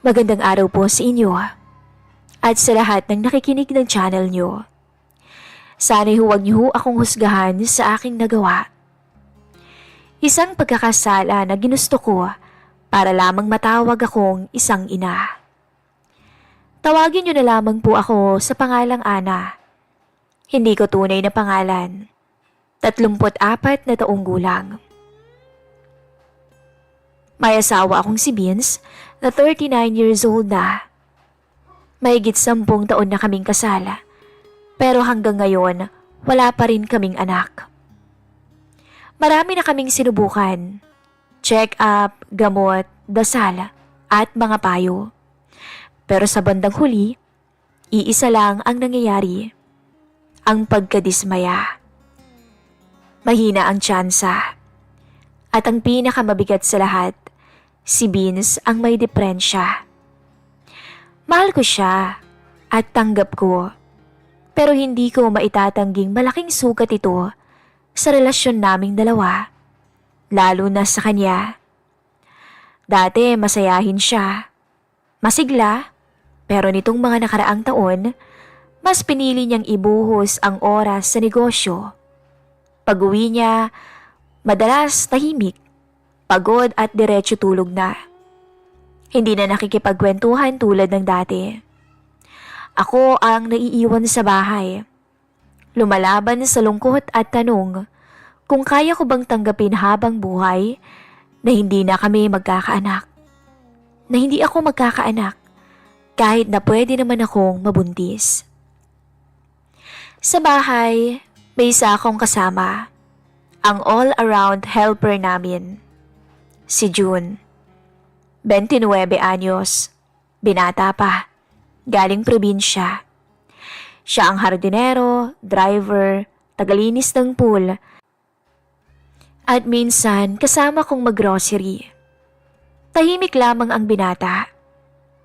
Magandang araw po sa inyo at sa lahat ng nakikinig ng channel nyo. Sana'y huwag niyo akong husgahan sa aking nagawa. Isang pagkakasala na ginusto ko para lamang matawag akong isang ina. Tawagin niyo na lamang po ako sa pangalang Ana. Hindi ko tunay na pangalan. 34 na taong gulang. May asawa akong si Vince na 39 years old na. Mahigit 10 taon na kaming kasal, pero hanggang ngayon wala pa rin kaming anak. Marami na kaming sinubukan, check-up, gamot, dasal, at mga payo. Pero sa bandang huli, iisa lang ang nangyayari, ang pagkadismaya. Mahina ang tsansa, at ang pinakamabigat sa lahat, si Vince ang may deprensya. Mahal ko siya at tanggap ko, pero hindi ko maitatangging malaking sugat ito sa relasyon naming dalawa, lalo na sa kanya. Dati masayahin siya, masigla, pero nitong mga nakaraang taon, mas pinili niyang ibuhos ang oras sa negosyo. Pag-uwi niya, madalas tahimik, pagod at diretso tulog na. Hindi na nakikipagkwentuhan tulad ng dati. Ako ang naiiwan sa bahay. Lumalaban sa lungkot at tanong kung kaya ko bang tanggapin habang buhay na hindi na kami magkakaanak. Na hindi ako magkakaanak kahit na pwede naman akong mabuntis. Sa bahay, may isa akong kasama. Ang all-around helper namin. Si June. 29 anyos. Binata pa. Galing probinsya. Siya ang hardinero, driver, tagalinis ng pool. At minsan kasama kong mag-grocery. Tahimik lamang ang binata,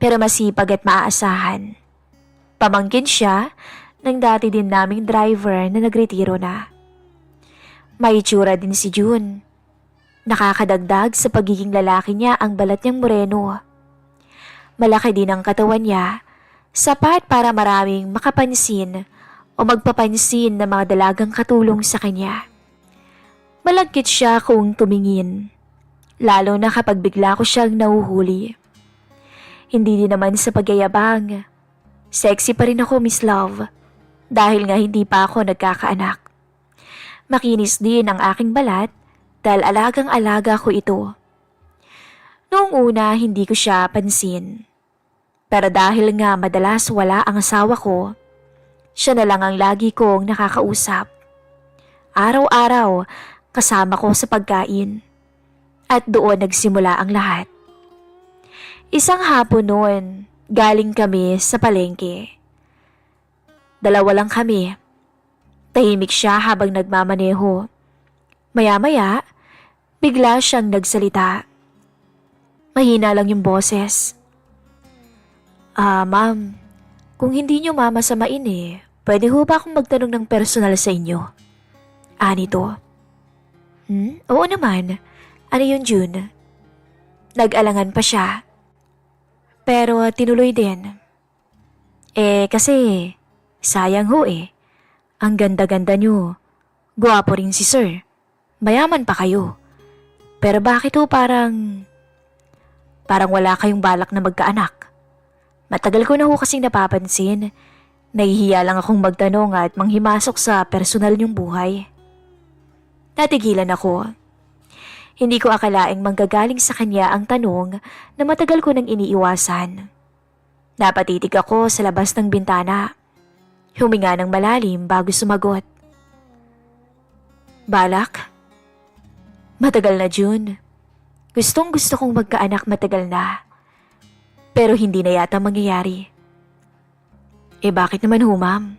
pero masipag at maaasahan. Pamangkin siya ng dati din naming driver na nagretiro na. May itsura din si June. Nakakadagdag sa pagiging lalaki niya ang balat niyang moreno. Malaki din ang katawan niya, sapat para maraming makapansin o magpapansin na mga dalagang katulong sa kanya. Malagkit siya kung tumingin, lalo na kapag bigla ko siyang nahuhuli. Hindi din naman sa pagyayabang. Sexy pa rin ako, Miss Love, dahil nga hindi pa ako nagkakaanak. Makinis din ang aking balat dahil alagang-alaga ko ito. Noong una, hindi ko siya pansin. Pero dahil nga madalas wala ang asawa ko, siya na lang ang lagi kong nakakausap. Araw-araw, kasama ko sa pagkain. At doon nagsimula ang lahat. Isang hapon noon, galing kami sa palengke. Dalawa lang kami. Tahimik siya habang nagmamaneho. Maya-maya, bigla siyang nagsalita. Mahina lang yung boses. Ma'am, kung hindi niyo mamasamain pwede ho ba akong magtanong ng personal sa inyo? Nito. Oo naman. Ano yun, June? Nag-alangan pa siya. Pero tinuloy din. Kasi, sayang ho Ang ganda-ganda niyo. Gwapo rin si sir. Mayaman pa kayo. Pero bakit ho parang wala kayong balak na magkaanak? Matagal ko na ho kasing napapansin. Nahihiya lang akong magtanong at manghimasok sa personal niyong buhay. Natigilan ako. Hindi ko akalaing manggagaling sa kanya ang tanong na matagal ko nang iniiwasan. Napatitig ako sa labas ng bintana. Huminga ng malalim bago sumagot. Balak? Matagal na, June. Gustong gusto kong magkaanak matagal na. Pero hindi na yata mangyayari. Bakit naman ho, ma'am?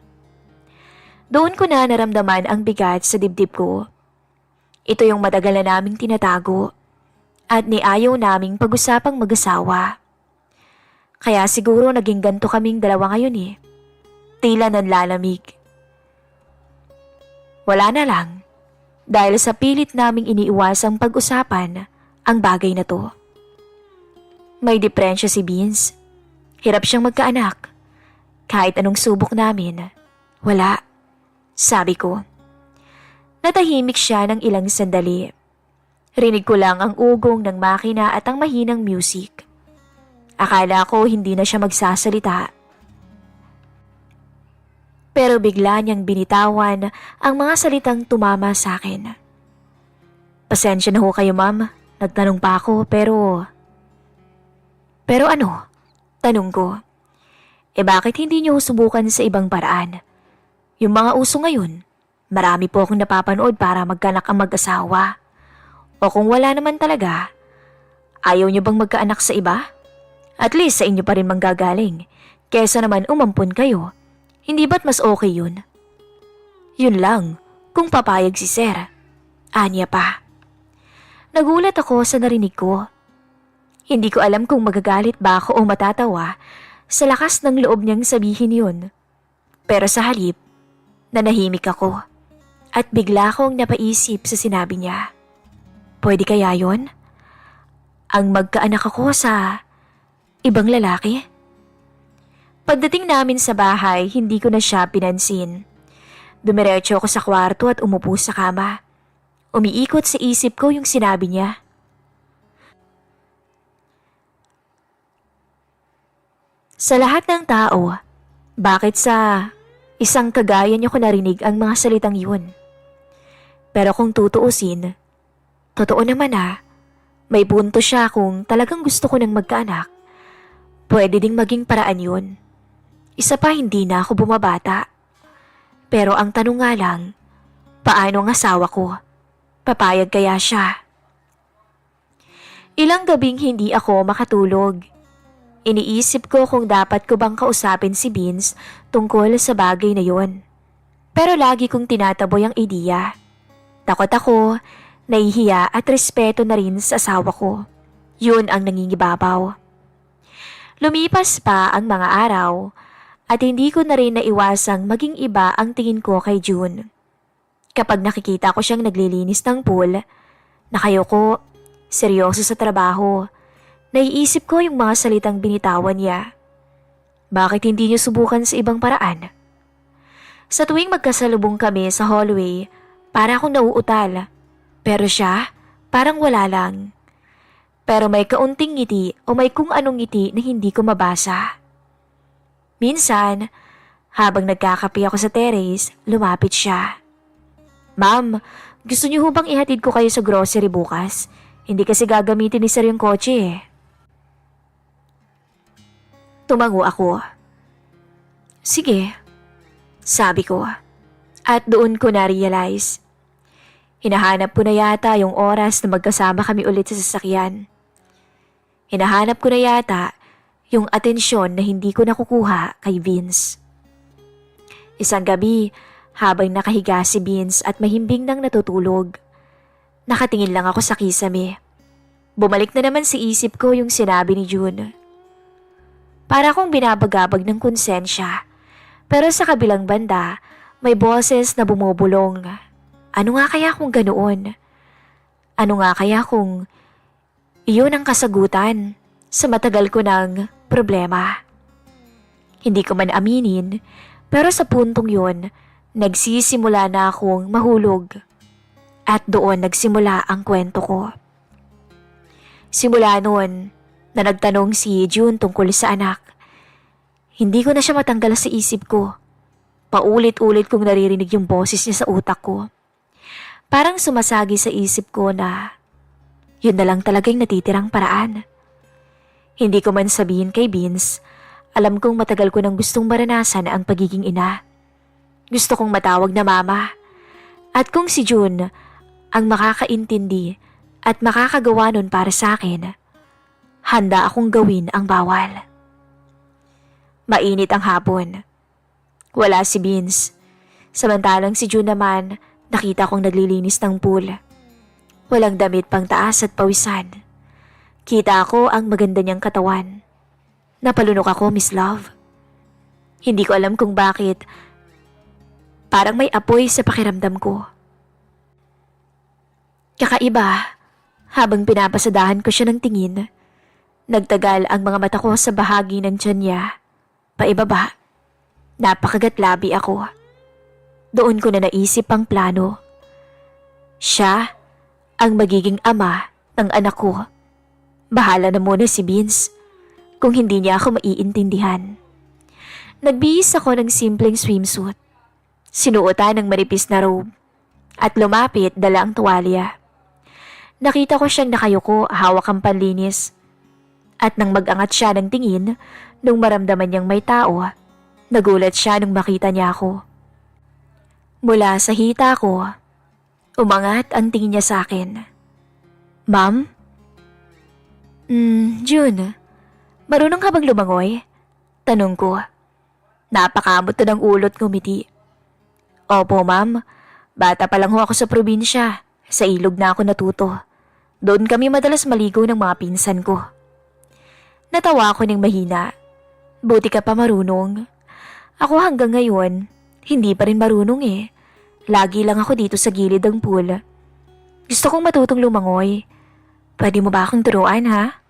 Doon ko na naramdaman ang bigat sa dibdib ko. Ito yung matagal na naming tinatago at niayaw naming pag-usapang mag-asawa. Kaya siguro naging ganto kaming dalawa ngayon Tila nanlalamig. Wala na lang dahil sa pilit naming iniiwasang pag-usapan ang bagay na to. May depresya si Beans. Hirap siyang magkaanak. Kahit anong subok namin, wala. Sabi ko. Natahimik siya ng ilang sandali. Rinig ko lang ang ugong ng makina at ang mahinang music. Akala ko hindi na siya magsasalita. Pero bigla niyang binitawan ang mga salitang tumama sa akin. Pasensya na ho kayo, ma'am. Nagtanong pa ako pero... Pero ano? Tanong ko. Bakit hindi niyo subukan sa ibang paraan? Yung mga uso ngayon, marami po akong napapanood para magkaanak ang mag-asawa. O kung wala naman talaga, ayaw niyo bang magkaanak sa iba? At least sa inyo pa rin manggagaling, kesa naman umampun kayo. Hindi ba't mas okay yun? Yun lang, kung papayag si Sir. Anya pa. Nagulat ako sa narinig ko. Hindi ko alam kung magagalit ba ako o matatawa sa lakas ng loob niyang sabihin yun. Pero sa halip, nanahimik ako at bigla akong napaisip sa sinabi niya. Pwede kaya yun? Ang magkaanak ako sa ibang lalaki? Pagdating namin sa bahay, hindi ko na siya pinansin. Dumiretso ako sa kwarto at umupo sa kama. Umiikot sa isip ko yung sinabi niya. Sa lahat ng tao, bakit sa isang kagaya niyo ko narinig ang mga salitang yun? Pero kung tutuusin, totoo naman may punto siya kung talagang gusto ko ng magkaanak. Pwede ding maging paraan yun. Isa pa hindi na ako bumabata. Pero ang tanong nga lang, paano ang asawa ko? Papayag kaya siya? Ilang gabing hindi ako makatulog. Iniisip ko kung dapat ko bang kausapin si Beans tungkol sa bagay na yon. Pero lagi kong tinataboy ang ideya. Takot ako, nahihiya at respeto na rin sa asawa ko. Yun ang nangingibabaw. Lumipas pa ang mga araw at hindi ko na rin naiwasang maging iba ang tingin ko kay June. Kapag nakikita ko siyang naglilinis ng pool, nakayoko, seryoso sa trabaho, naiisip ko yung mga salitang binitawan niya. Bakit hindi niyo subukan sa ibang paraan? Sa tuwing magkasalubong kami sa hallway, para akong nauutal. Pero siya, parang wala lang. Pero may kaunting ngiti o may kung anong ngiti na hindi ko mabasa. Minsan, habang nagkakape ako sa terrace, lumapit siya. Ma'am, gusto niyo bang ihatid ko kayo sa grocery bukas? Hindi kasi gagamitin ni Sir yung kotse eh. Tumango ako. Sige, sabi ko. At doon ko na-realize. Hinahanap ko na yata yung oras na magkasama kami ulit sa sasakyan. Hinahanap ko na yata yung atensyon na hindi ko nakukuha kay Vince. Isang gabi, habang nakahiga si Vince at mahimbing nang natutulog, nakatingin lang ako sa kisame. Bumalik na naman sa isip ko yung sinabi ni June. Para akong binabagabag ng konsensya, pero sa kabilang banda, may boses na bumubulong. Ano nga kaya kung ganoon? Ano nga kaya kung iyon ang kasagutan sa matagal ko ng problema? Hindi ko man aminin, pero sa puntong yun, nagsisimula na akong mahulog. At doon nagsimula ang kwento ko. Simula noon na nagtanong si June tungkol sa anak, hindi ko na siya matanggal sa isip ko. Paulit-ulit kong naririnig yung boses niya sa utak ko. Parang sumasagi sa isip ko na yun na lang talaga yung natitirang paraan. Hindi ko man sabihin kay Vince, alam kong matagal ko nang gustong maranasan ang pagiging ina. Gusto kong matawag na mama. At kung si June ang makakaintindi at makakagawa nun para sa akin, handa akong gawin ang bawal. Mainit ang hapon. Wala si Vince. Samantalang si June naman, nakita kong naglilinis ng pool. Walang damit pang taas at pawisan. Kita ko ang maganda niyang katawan. Napalunok ako, Miss Love. Hindi ko alam kung bakit. Parang may apoy sa pakiramdam ko. Kakaiba, habang pinapasadahan ko siya ng tingin, Nagtagal ang mga mata ko sa bahagi ng tiyan niya. Paibaba. Napakagatlabi ako. Doon ko na naisip ang plano. Siya ang magiging ama ng anak ko. Bahala na muna si Vince kung hindi niya ako maiintindihan. Nagbihis ako ng simpleng swimsuit. Sinuotan ng manipis na robe at lumapit dala ang tuwalya. Nakita ko siyang nakayuko hawak ang panlinis. At nang mag-angat siya ng tingin nung maramdaman niyang may tao, nagulat siya nung makita niya ako. Mula sa hita ko, umangat ang tingin niya sa akin. Ma'am? June, marunong ka bang lumangoy? Tanong ko. Napakamot na ng ulot ngumiti. Opo ma'am, bata pa lang ho ako sa probinsya. Sa ilog na ako natuto. Doon kami madalas maligo ng mga pinsan ko. Natawa ako ng mahina. Buti ka pa marunong. Ako hanggang ngayon, hindi pa rin marunong eh. Lagi lang ako dito sa gilid ng pool. Gusto kong matutong lumangoy. Pwede mo ba akong turuan ha?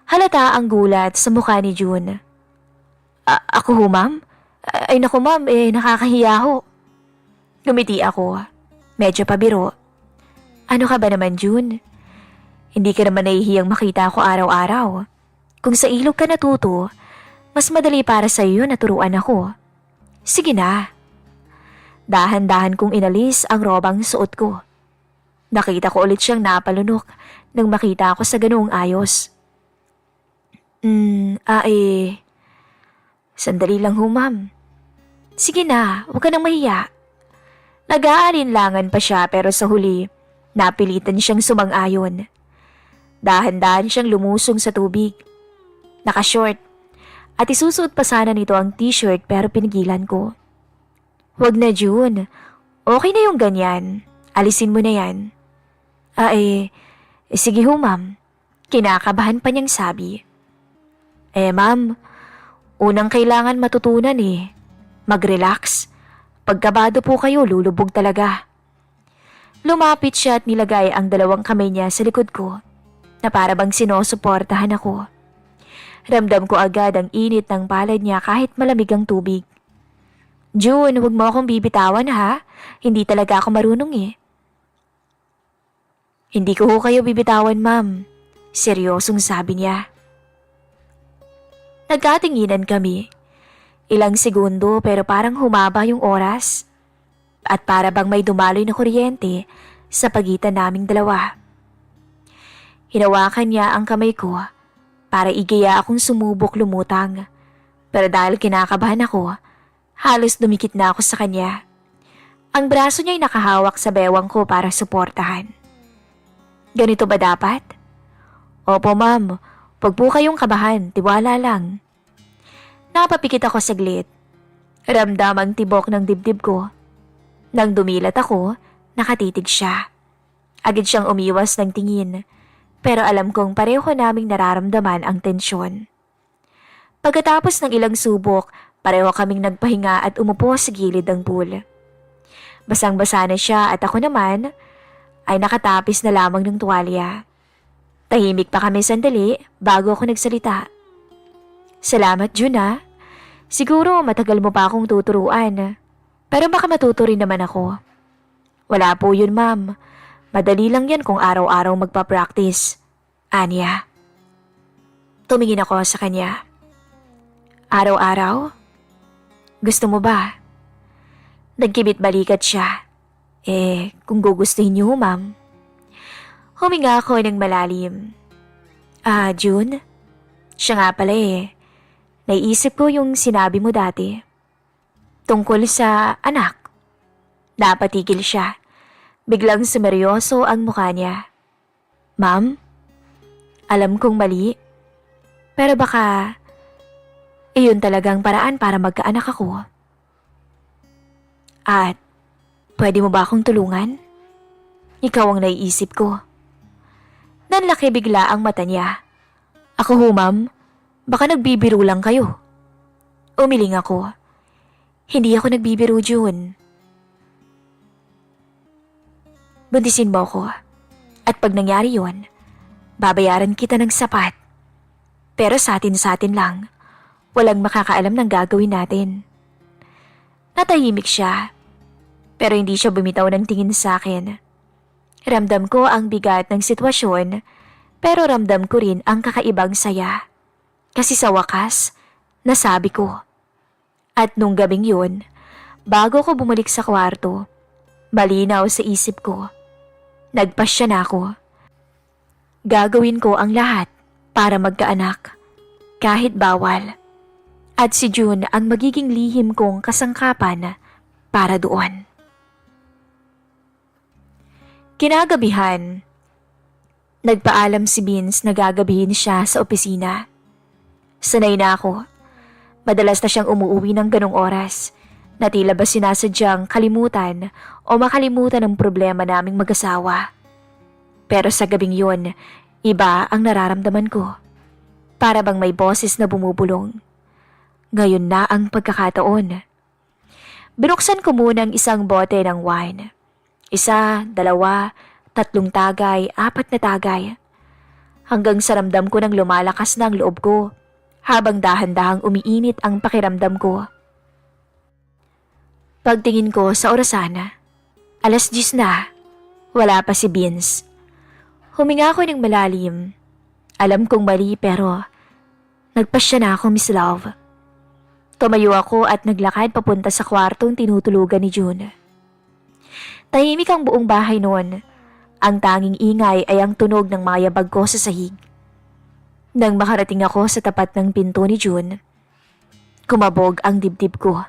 Halata ang gulat sa mukha ni June. Ako ho ma'am? Ay naku ma'am, nakakahiya ho. Gumiti ako. Medyo pabiro. Ano ka ba naman June? Hindi ka naman nahihiyang makita ako araw-araw. Kung sa ilog ka natuto, mas madali para sa iyo na turuan ako. Sige na. Dahan-dahan kong inalis ang robang suot ko. Nakita ko ulit siyang napalunok nang makita ako sa ganoong ayos. Sandali lang ho ma'am. Sige na, huwag ka nang mahiya. Nag-aalinlangan pa siya pero sa huli, napilitan siyang sumang-ayon. Dahan-dahan siyang lumusong sa tubig. Naka-short at isusuot pa sana nito ang t-shirt pero pinigilan ko. Huwag na June, okay na yung ganyan. Alisin mo na yan. Sige ho ma'am. Kinakabahan pa niyang sabi. Ma'am, unang kailangan matutunan mag-relax. Pagkabado po kayo, lulubog talaga. Lumapit siya at nilagay ang dalawang kamay niya sa likod ko na para bang sinusuportahan ako. Ramdam ko agad ang init ng palad niya kahit malamig ang tubig. June, huwag mo akong bibitawan ha. Hindi talaga ako marunong Hindi ko ho kayo bibitawan ma'am. Seryosong sabi niya. Nagkatinginan kami. Ilang segundo pero parang humaba yung oras. At para bang may dumaloy na kuryente sa pagitan naming dalawa. Hinawakan niya ang kamay ko para igaya akong sumubok lumutang. Pero dahil kinakabahan ako, halos dumikit na ako sa kanya. Ang braso niya'y nakahawak sa bewang ko para suportahan. Ganito ba dapat? Opo ma'am, huwag po kayong kabahan, tiwala lang. Napapikit ako saglit. Ramdam ang tibok ng dibdib ko. Nang dumilat ako, nakatitig siya. Agad siyang umiwas ng tingin, pero alam kong pareho naming nararamdaman ang tensyon. Pagkatapos ng ilang subok, pareho kaming nagpahinga at umupo sa gilid ng pool. Basang-basa na siya at ako naman ay nakatapis na lamang ng tuwalya. Tahimik pa kami sandali bago ako nagsalita. Salamat June. Siguro matagal mo pa akong tuturuan. Pero baka matuto rin naman ako. Wala po yun ma'am. Madali lang yan kung araw-araw magpa-practice. Anya. Tumingin ako sa kanya. Araw-araw? Gusto mo ba? Nagkibit balikat siya. Kung gugustuhin niyo ma'am. Huminga ako ng malalim. June? Siya nga pala Naiisip ko yung sinabi mo dati. Tungkol sa anak. Napatigil siya. Biglang sumeryoso ang mukha niya. Ma'am, alam kong mali. Pero baka iyon talagang paraan para magkaanak ako. At pwede mo ba akong tulungan? Ikaw ang naiisip ko. Nanlaki bigla ang mata niya. Ako ho ma'am, baka nagbibiro lang kayo. Umiling ako. Hindi ako nagbibiro, June. Buntisin mo ako. At pag nangyari yon, babayaran kita ng sapat Pero sa atin lang. Walang makakaalam ng gagawin natin. Natahimik siya. Pero hindi siya bumitaw ng tingin sa akin. Ramdam ko ang bigat ng sitwasyon, pero ramdam ko rin ang kakaibang saya. Kasi sa wakas, nasabi ko. At nung gabing yun, bago ko bumalik sa kwarto, malinaw sa isip ko. Nagpasya na ako. Gagawin ko ang lahat para magkaanak, kahit bawal. At si June ang magiging lihim kong kasangkapan para doon. Kinagabihan, nagpaalam si Vince na gagabihin siya sa opisina. Sanay na ako. Madalas na siyang umuwi ng ganong oras na tila ba sinasadyang kalimutan o makalimutan ang problema naming mag-asawa. Pero sa gabing yun, iba ang nararamdaman ko. Para bang may boses na bumubulong. Ngayon na ang pagkakataon. Binuksan ko muna ang isang bote ng wine. 1, 2, 3 tagay, 4 na tagay. Hanggang sa ramdam ko nang lumalakas na ang loob ko, habang dahan-dahang umiinit ang pakiramdam ko. Pagtingin ko sa orasan, 10:00 na, wala pa si Vince. Huminga ako ng malalim. Alam kong mali pero nagpasya na ako, Miss Love. Tumayo ako at naglakad papunta sa kwartong tinutulugan ni June. Tahimik ang buong bahay noon. Ang tanging ingay ay ang tunog ng mga yabag ko sa sahig. Nang makarating ako sa tapat ng pinto ni June, kumabog ang dibdib ko.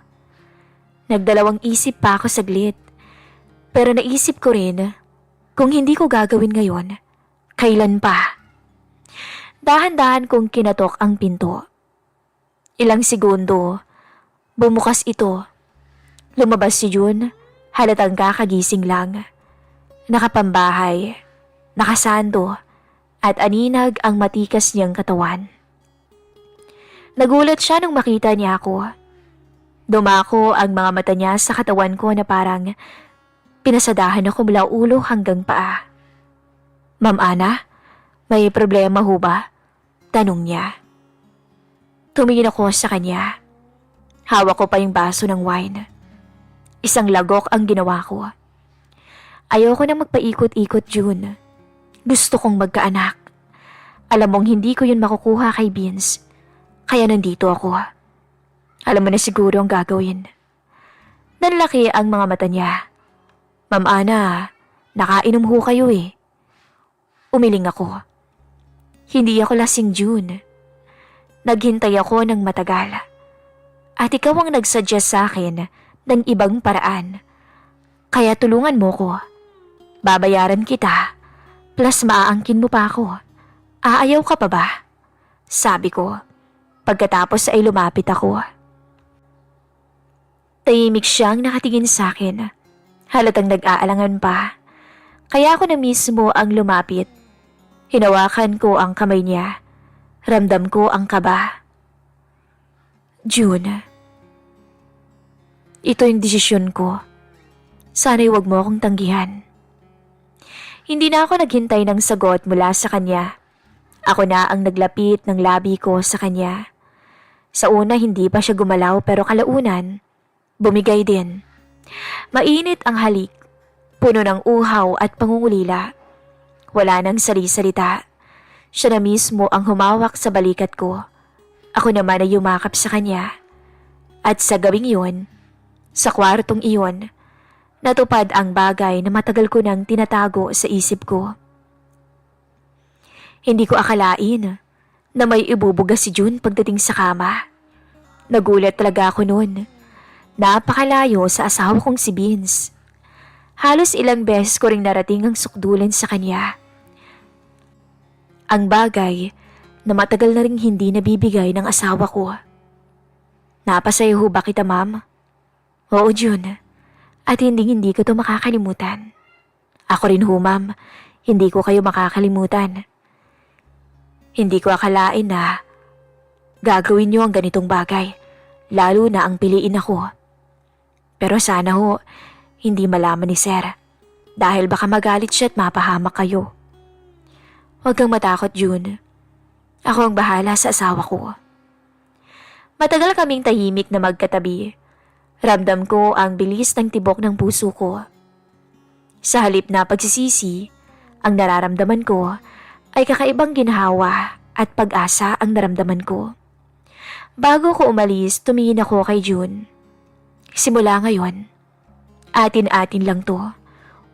Nagdalawang isip pa ako saglit. Pero naisip ko rin, kung hindi ko gagawin ngayon, kailan pa? Dahan-dahan kong kinatok ang pinto. Ilang segundo, bumukas ito. Lumabas si June, halatang kakagising lang. Nakapambahay, nakasando, at aninag ang matikas niyang katawan. Nagulat siya nung makita niya ako. Dumako ang mga mata niya sa katawan ko na parang pinasadahan ako mula ulo hanggang paa. Ma'am Ana, may problema ho ba? Tanong niya. Tumingin ako sa kanya. Hawak ko pa yung baso ng wine. Isang lagok ang ginawa ko. Ayoko na magpaikot-ikot, June. Gusto kong magkaanak. Alam mong hindi ko yun makukuha kay Vince. Kaya nandito ako. Alam mo na siguro ang gagawin. Nanlaki ang mga mata niya. Ma'am Ana, nakainom ho kayo eh. Umiling ako. Hindi ako lasing, June. Naghintay ako ng matagal. At ikaw ang nagsuggest sa akin ng ibang paraan. Kaya tulungan mo ko. Babayaran kita. Plus maaangkin mo pa ako. Aayaw ka pa ba? Sabi ko. Pagkatapos ay lumapit ako. Tahimik siyang nakatingin sa akin. Halatang nag-aalangan pa. Kaya ako na mismo ang lumapit. Hinawakan ko ang kamay niya. Ramdam ko ang kaba. June, ito yung desisyon ko. Sana'y wag mo akong tanggihan. Hindi na ako naghintay ng sagot mula sa kanya. Ako na ang naglapit ng labi ko sa kanya. Sa una hindi pa siya gumalaw pero kalaunan, bumigay din. Mainit ang halik, puno ng uhaw at pangungulila. Wala nang sali-salita. Siya na mismo ang humawak sa balikat ko. Ako naman ay yumakap sa kanya. At sa gawing iyon, sa kwartong iyon, natupad ang bagay na matagal ko nang tinatago sa isip ko. Hindi ko akalain na may ibubuga si June pagdating sa kama. Nagulat talaga ako noon. Napakalayo sa asawa kong si Vince. Halos ilang beses ko ring narating ang sukdulan sa kanya. Ang bagay na matagal na ring hindi nabibigay ng asawa ko. Napasaya ho ba kita, ma'am? Oo, June. At hindi ko to makakalimutan. Ako rin ho, ma'am. Hindi ko kayo makakalimutan. Hindi ko akalain na gagawin niyo ang ganitong bagay, lalo na ang piliin ako. Pero sana ho, hindi malaman ni Sir, dahil baka magalit siya at mapahamak kayo. Huwag kang matakot, June. Ako ang bahala sa asawa ko. Matagal kaming tahimik na magkatabi. Ramdam ko ang bilis ng tibok ng puso ko. Sa halip na pagsisisi, ang nararamdaman ko ay kakaibang ginhawa at pag-asa ang naramdaman ko. Bago ko umalis, tumingin ako kay June. Simula ngayon, atin-atin lang to.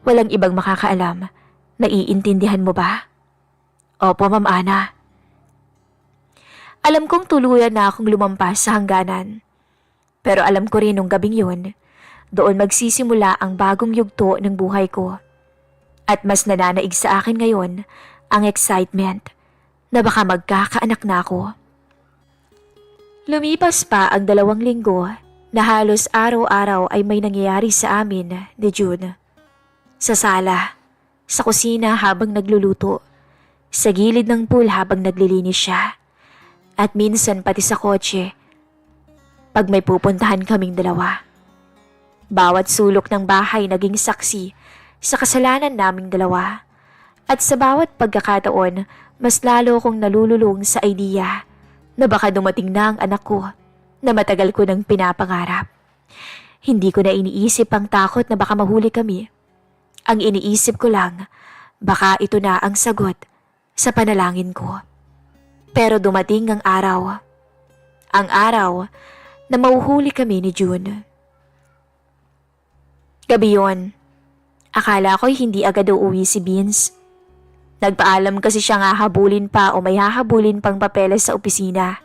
Walang ibang makakaalam. Naiintindihan mo ba? Opo, Ma'am Ana. Alam kong tuluyan na akong lumampas sa hangganan. Pero alam ko rin nung gabing yun, doon magsisimula ang bagong yugto ng buhay ko. At mas nananaig sa akin ngayon ang excitement na baka magkakaanak na ako. Lumipas pa ang 2 linggo na halos araw-araw ay may nangyayari sa amin ni June. Sa sala, sa kusina habang nagluluto, sa gilid ng pool habang naglilinis siya, at minsan pati sa kotse pag may pupuntahan kaming dalawa. Bawat sulok ng bahay naging saksi sa kasalanan naming dalawa, at sa bawat pagkakataon mas lalo kong nalululong sa idea na baka dumating na ang anak ko na matagal ko nang pinapangarap. Hindi ko na iniisip ang takot na baka mahuli kami. Ang iniisip ko lang, baka ito na ang sagot sa panalangin ko. Pero dumating ang araw. Ang araw na mauhuli kami ni June. Gabi yun. Akala ko'y hindi agad uuwi si Vince. Nagpaalam kasi siya nga habulin pa o may hahabulin pang papeles sa opisina.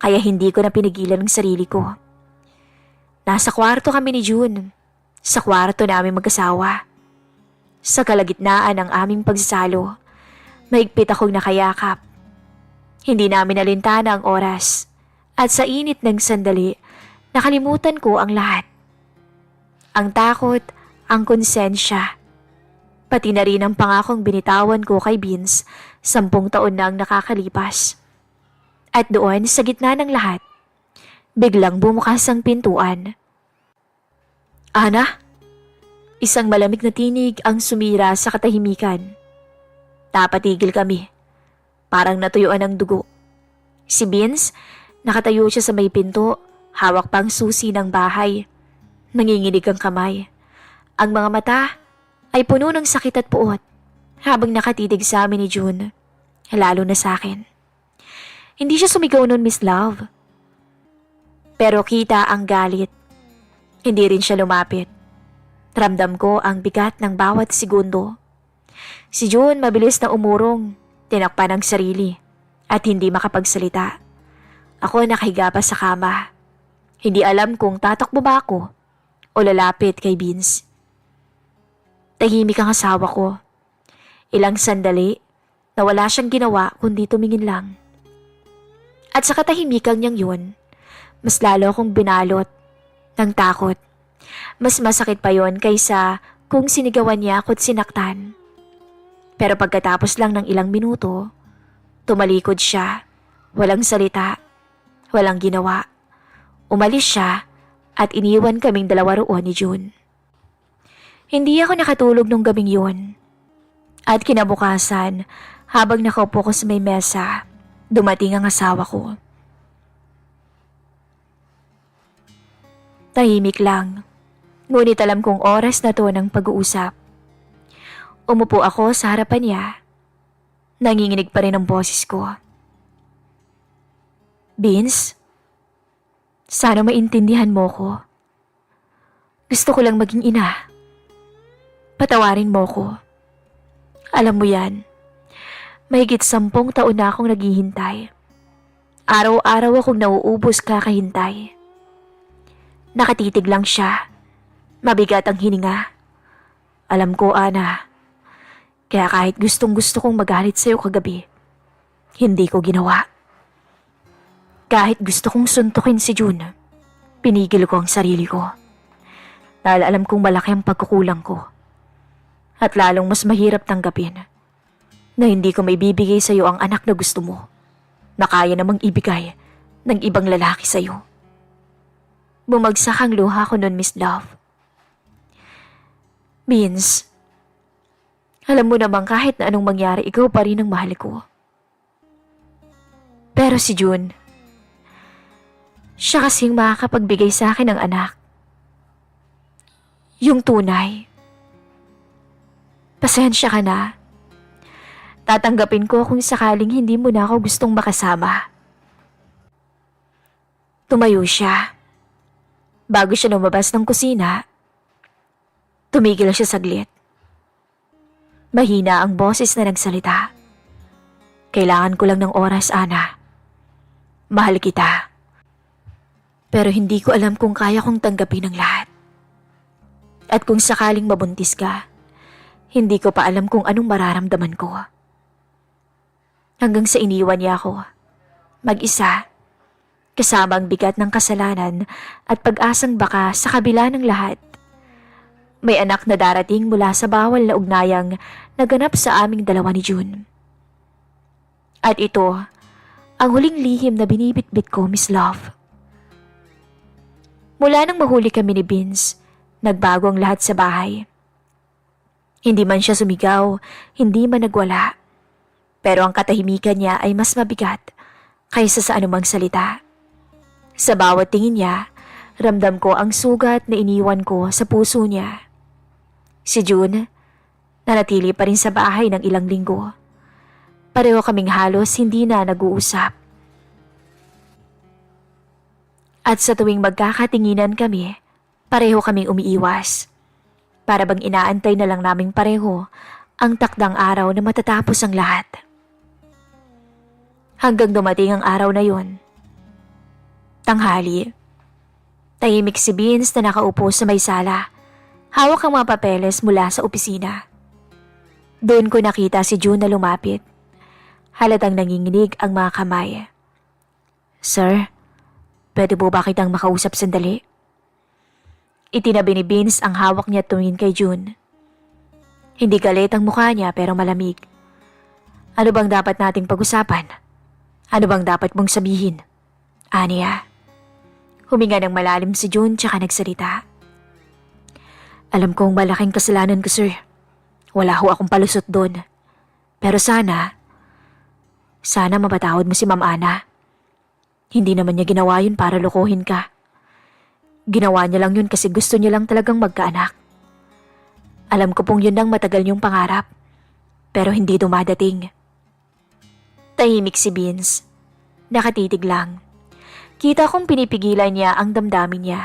Kaya hindi ko na pinigilan ang sarili ko. Nasa kwarto kami ni June. Sa kwarto namin mag-asawa. Sa kalagitnaan ng aming pagsasalo, mahigpit akong nakayakap. Hindi namin nalintana ang oras. At sa init ng sandali, nakalimutan ko ang lahat. Ang takot, ang konsensya, pati na rin ang pangakong binitawan ko kay Vince 10 taon na ang nakakalipas. At doon sa gitna ng lahat, biglang bumukas ang pintuan. Ana? Isang malamig na tinig ang sumira sa katahimikan. Napatigil kami. Parang natuyuan ng dugo. Si Vince, nakatayo siya sa may pinto, hawak pang susi ng bahay. Nanginginig ang kamay. Ang mga mata ay puno ng sakit at puot habang nakatitig sa amin ni June, lalo na sa akin. Hindi siya sumigaw nun, Miss Love. Pero kita ang galit. Hindi rin siya lumapit. Ramdam ko ang bigat ng bawat segundo. Si June mabilis na umurong, tinakpan ang sarili at hindi makapagsalita. Ako nakahiga pa sa kama. Hindi alam kung tatakbo ba ako o lalapit kay Vince. Tahimik ang asawa ko. Ilang sandali na wala siyang ginawa kundi tumingin lang. At sa katahimikan niyang yun, mas lalo akong binalot ng takot. Mas masakit pa yon kaysa kung sinigawan niya ako't sinaktan. Pero pagkatapos lang ng ilang minuto, tumalikod siya, walang salita, walang ginawa. Umalis siya at iniwan kaming dalawa roon ni June. Hindi ako nakatulog nung gabing yun. At kinabukasan, habang nakaupo ko sa may mesa, dumating ang asawa ko. Tahimik lang, ngunit alam kong oras na to ng pag-uusap. Umupo ako sa harapan niya. Nanginginig pa rin ang boses ko. Vince, sana maintindihan mo ko. Gusto ko lang maging ina. Patawarin mo ko. Alam mo yan, mahigit 10 taon na akong naghihintay. Araw-araw akong nauubos kakahintay. Nakatitig lang siya. Mabigat ang hininga. Alam ko, Ana. Kaya kahit gustong-gusto kong magalit sa'yo kagabi, hindi ko ginawa. Kahit gusto kong suntukin si June, pinigil ko ang sarili ko. Dahil alam kong malaki ang pagkukulang ko. At lalong mas mahirap tanggapin na hindi ko may bibigay sa'yo ang anak na gusto mo, na kaya namang ibigay ng ibang lalaki sa'yo. Bumagsak ang luha ko nun, Miss Love. Vince, alam mo namang kahit na anong mangyari, ikaw pa rin ang mahal ko. Pero si June, siya kasing makakapagbigay sa akin ng anak. Yung tunay. Pasensya ka na. Tatanggapin ko kung sakaling hindi mo na ako gustong makasama. Tumayo siya. Bago siya lumabas ng kusina, tumigil siya saglit. Mahina ang boses na nagsalita. Kailangan ko lang ng oras, Ana. Mahal kita. Pero hindi ko alam kung kaya kong tanggapin ang lahat. At kung sakaling mabuntis ka, hindi ko pa alam kung anong mararamdaman ko. Hanggang sa iniwan niya ako, mag-isa, kasama ang bigat ng kasalanan at pag-asang baka sa kabila ng lahat, may anak na darating mula sa bawal na ugnayang naganap sa aming dalawa ni June. At ito, ang huling lihim na binibitbit ko, Miss Love. Mula nang mahuli kami ni Vince, nagbago ang lahat sa bahay. Hindi man siya sumigaw, hindi man nagwala. Pero ang katahimikan niya ay mas mabigat kaysa sa anumang salita. Sa bawat tingin niya, ramdam ko ang sugat na iniwan ko sa puso niya. Si June, nanatili pa rin sa bahay ng ilang linggo. Pareho kaming halos hindi na nag-uusap. At sa tuwing magkakatinginan kami, pareho kaming umiiwas. Para bang inaantay na lang naming pareho ang takdang araw na matatapos ang lahat. Hanggang dumating ang araw na yun. Tanghali. Tahimik si Vince na nakaupo sa may sala. Hawak ang mga papeles mula sa opisina. Doon ko nakita si June na lumapit. Halatang nanginginig ang mga kamay. Sir, pwede po ba kitang makausap sandali? Itinabi ni Vince ang hawak niya tumingin kay June. Hindi galit ang mukha niya pero malamig. Ano bang dapat nating pag-usapan? Ano bang dapat mong sabihin? Anya. Huminga ng malalim si June tsaka nagsalita. Alam kong malaking kasalanan ko, sir. Wala ho akong palusot doon. Pero sana mapatawad mo si Ma'am Ana. Hindi naman niya ginawa yun para lokohin ka. Ginawa niya lang yun kasi gusto niya lang talagang magkaanak. Alam ko pong yun ang matagal niyong pangarap. Pero hindi dumadating. Tahimik si Vince. Nakatitig lang. Kita kong pinipigilan niya ang damdamin niya.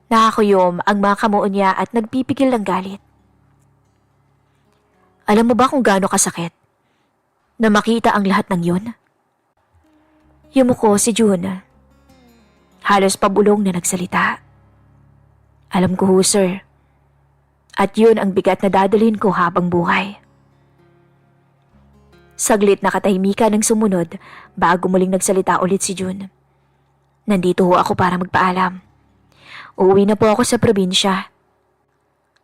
Nakakuyom ang mga kamuon niya at nagpipigil ng galit. Alam mo ba kung gaano kasakit na makita ang lahat ng yun? Yumuko si June. Halos pabulong na nagsalita. Alam ko ho, sir. At yun ang bigat na dadalhin ko habang buhay. Saglit na katahimikan ng sumunod bago muling nagsalita ulit si June. Nandito ho ako para magpaalam. Uuwi na po ako sa probinsya.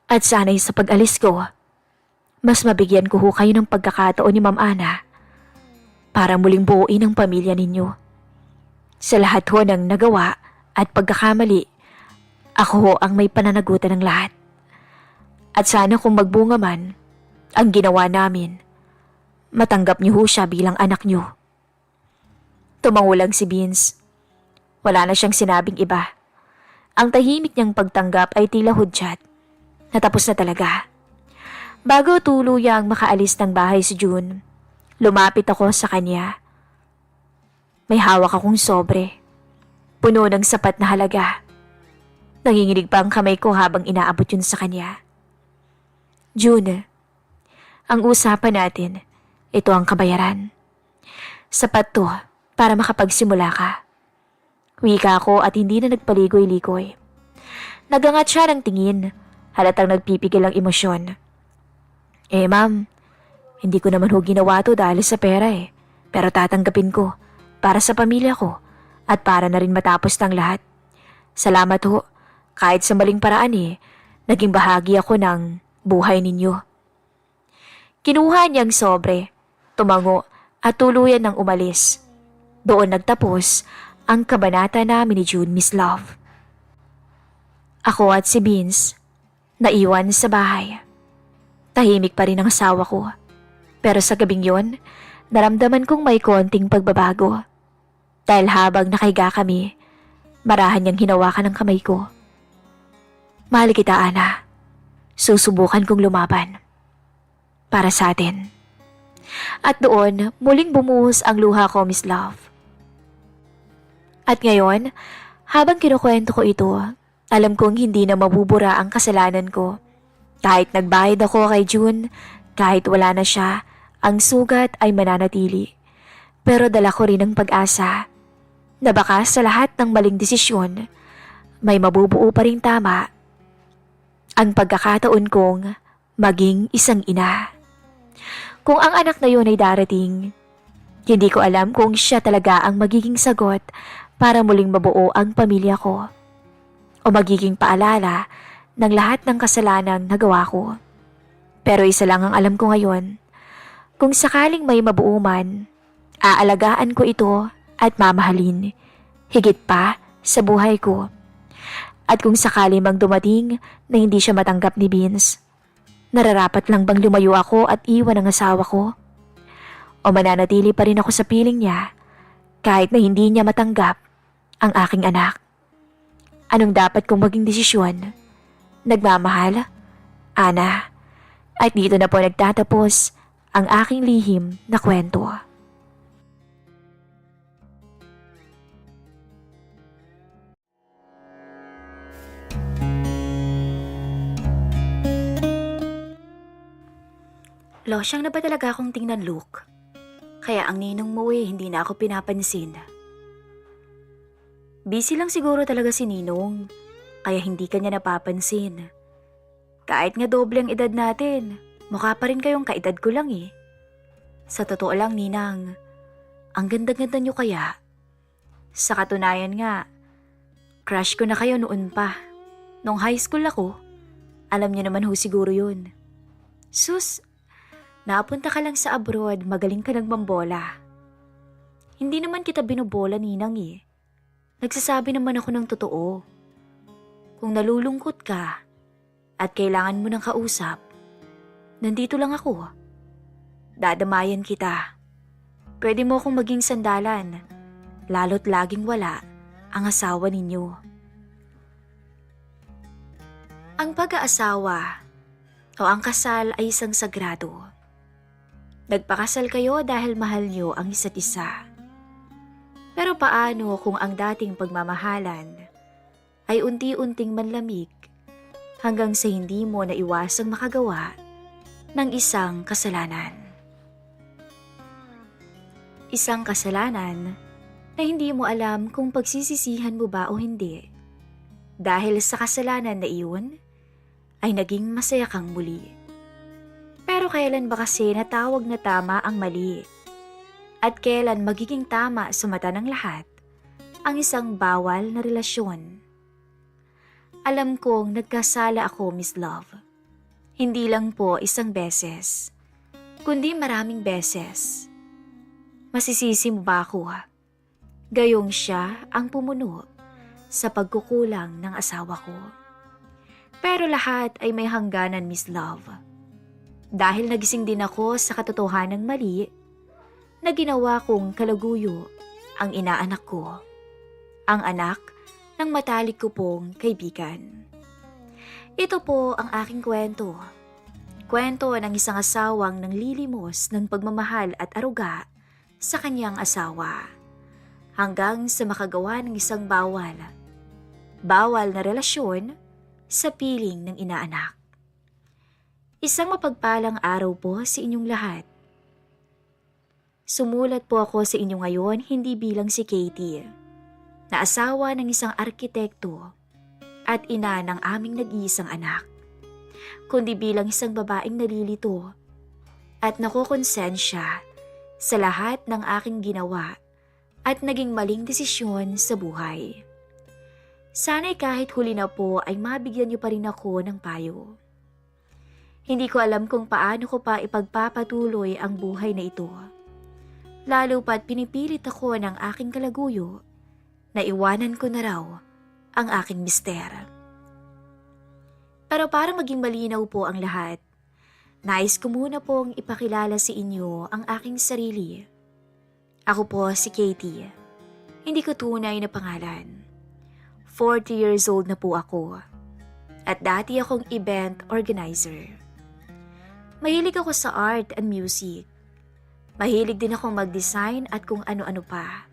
At sana'y sa pag-alis ko, mas mabigyan ko ho kayo ng pagkakataon ni Ma'am Ana para muling buuin ang pamilya ninyo. Sa lahat ho ng nagawa at pagkakamali, ako ho ang may pananagutan ng lahat. At sana kung magbunga man ang ginawa namin, matanggap niyo ho siya bilang anak niyo. Tumangulang si Vince. Wala na siyang sinabing iba. Ang tahimik niyang pagtanggap ay tila hudyat. Natapos na talaga. Bago tuluyang makaalis ng bahay si June, lumapit ako sa kanya. May hawak akong sobre. Puno ng sapat na halaga. Nanginginig pa ang kamay ko habang inaabot yun sa kanya. June, ang usapan natin, ito ang kabayaran. Sapat to para makapagsimula ka. Wika ako at hindi na nagpaligoy-ligoy. Nagangat siya ng tingin, halatang nagpipigil ang emosyon. Ma'am, hindi ko naman ho ginawa to dahil sa pera eh. Pero tatanggapin ko, para sa pamilya ko, at para na rin matapos ng lahat. Salamat ho, kahit sa maling paraan naging bahagi ako ng buhay ninyo. Kinuha niyang sobre, tumango at tuluyan ng umalis. Doon nagtapos ang kabanata namin ni June, Miss Love. Ako at si Vince, naiwan sa bahay. Tahimik pa rin ang asawa ko. Pero sa gabing yon, naramdaman kong may konting pagbabago. Dahil habang nakahiga kami, marahan niyang hinawakan ang kamay ko. Mahal kita, Ana. Susubukan kong lumaban. Para sa atin. At doon, muling bumuhos ang luha ko, Miss Love. At ngayon, habang kinukwento ko ito, alam kong hindi na mabubura ang kasalanan ko. Kahit nagbayad ako kay June, kahit wala na siya, ang sugat ay mananatili. Pero dala ko rin ang pag-asa na baka sa lahat ng maling desisyon, may mabubuo pa rin tama ang pagkakataon kong maging isang ina. Kung ang anak na yun ay darating, hindi ko alam kung siya talaga ang magiging sagot para muling mabuo ang pamilya ko o magiging paalala ng lahat ng kasalanang nagawa ko. Pero isa lang ang alam ko ngayon, kung sakaling may mabuo man, aalagaan ko ito at mamahalin, higit pa sa buhay ko. At kung sakali mang dumating na hindi siya matanggap ni Vince, nararapat lang bang lumayo ako at iwan ang asawa ko? O mananatili pa rin ako sa piling niya kahit na hindi niya matanggap ang aking anak? Anong dapat kong maging desisyon? Nagmamahal? Ana. At dito na po nagtatapos ang aking lihim na kwento. Losyang na ba talaga akong tingnan, Luke? Kaya ang ninong mo hindi na ako pinapansin. Busy lang siguro talaga si Ninong, kaya hindi kanya napapansin. Kahit nga doble ang edad natin, mukha pa rin kayong kaedad ko lang eh. Sa totoo lang, Ninang, ang ganda-ganda niyo kaya. Sa katunayan nga, crush ko na kayo noon pa. Nung high school ako, alam niyo naman ho siguro yun. Sus, napunta ka lang sa abroad, magaling ka ng mambola. Hindi naman kita binubola, Ninang eh. Nagsasabi naman ako ng totoo. Kung nalulungkot ka at kailangan mo ng kausap, nandito lang ako. Dadamayan kita. Pwede mo akong maging sandalan, lalo't laging wala ang asawa ninyo. Ang pag-aasawa o ang kasal ay isang sagrado. Nagpakasal kayo dahil mahal niyo ang isa't isa. Pero paano kung ang dating pagmamahalan ay unti-unting manlamig hanggang sa hindi mo naiwasang makagawa ng isang kasalanan? Isang kasalanan na hindi mo alam kung pagsisisihan mo ba o hindi. Dahil sa kasalanan na iyon, ay naging masaya kang muli. Pero kailan ba kasi natawag na tama ang mali? At kailan magiging tama sa mata ng lahat ang isang bawal na relasyon? Alam kong nagkasala ako, Miss Love. Hindi lang po isang beses, kundi maraming beses. Masisisi mo ba ako? Gayong siya ang pumuno sa pagkukulang ng asawa ko. Pero lahat ay may hangganan, Miss Love. Dahil nagising din ako sa katotohanang mali na ginawa kong kalaguyo ang inaanak ko. Ang anak ng matalik ko pong kaibigan. Ito po ang aking kwento. Kwento ng isang asawang nanglilimos ng pagmamahal at aruga sa kanyang asawa. Hanggang sa makagawa ng isang bawal na relasyon sa piling ng inaanak. Isang mapagpalang araw po sa inyong lahat. Sumulat po ako sa inyo ngayon hindi bilang si Katie, na asawa ng isang arkitekto at ina ng aming nag-iisang anak, kundi bilang isang babaeng nalilito at nakokonsensya sa lahat ng aking ginawa at naging maling desisyon sa buhay. Sana'y kahit huli na po ay mabigyan niyo pa rin ako ng payo. Hindi ko alam kung paano ko pa ipagpapatuloy ang buhay na ito. Lalo pa't pinipilit ako ng aking kalaguyo na iwanan ko na raw ang aking mister. Pero para maging malinaw po ang lahat, Nais ko muna pong ipakilala sa inyo ang aking sarili. Ako po si Katie. Hindi ko tunay na pangalan. 40 years old na po ako. At dati akong event organizer. Mahilig ako sa art and music. Mahilig din akong mag-design at kung ano-ano pa.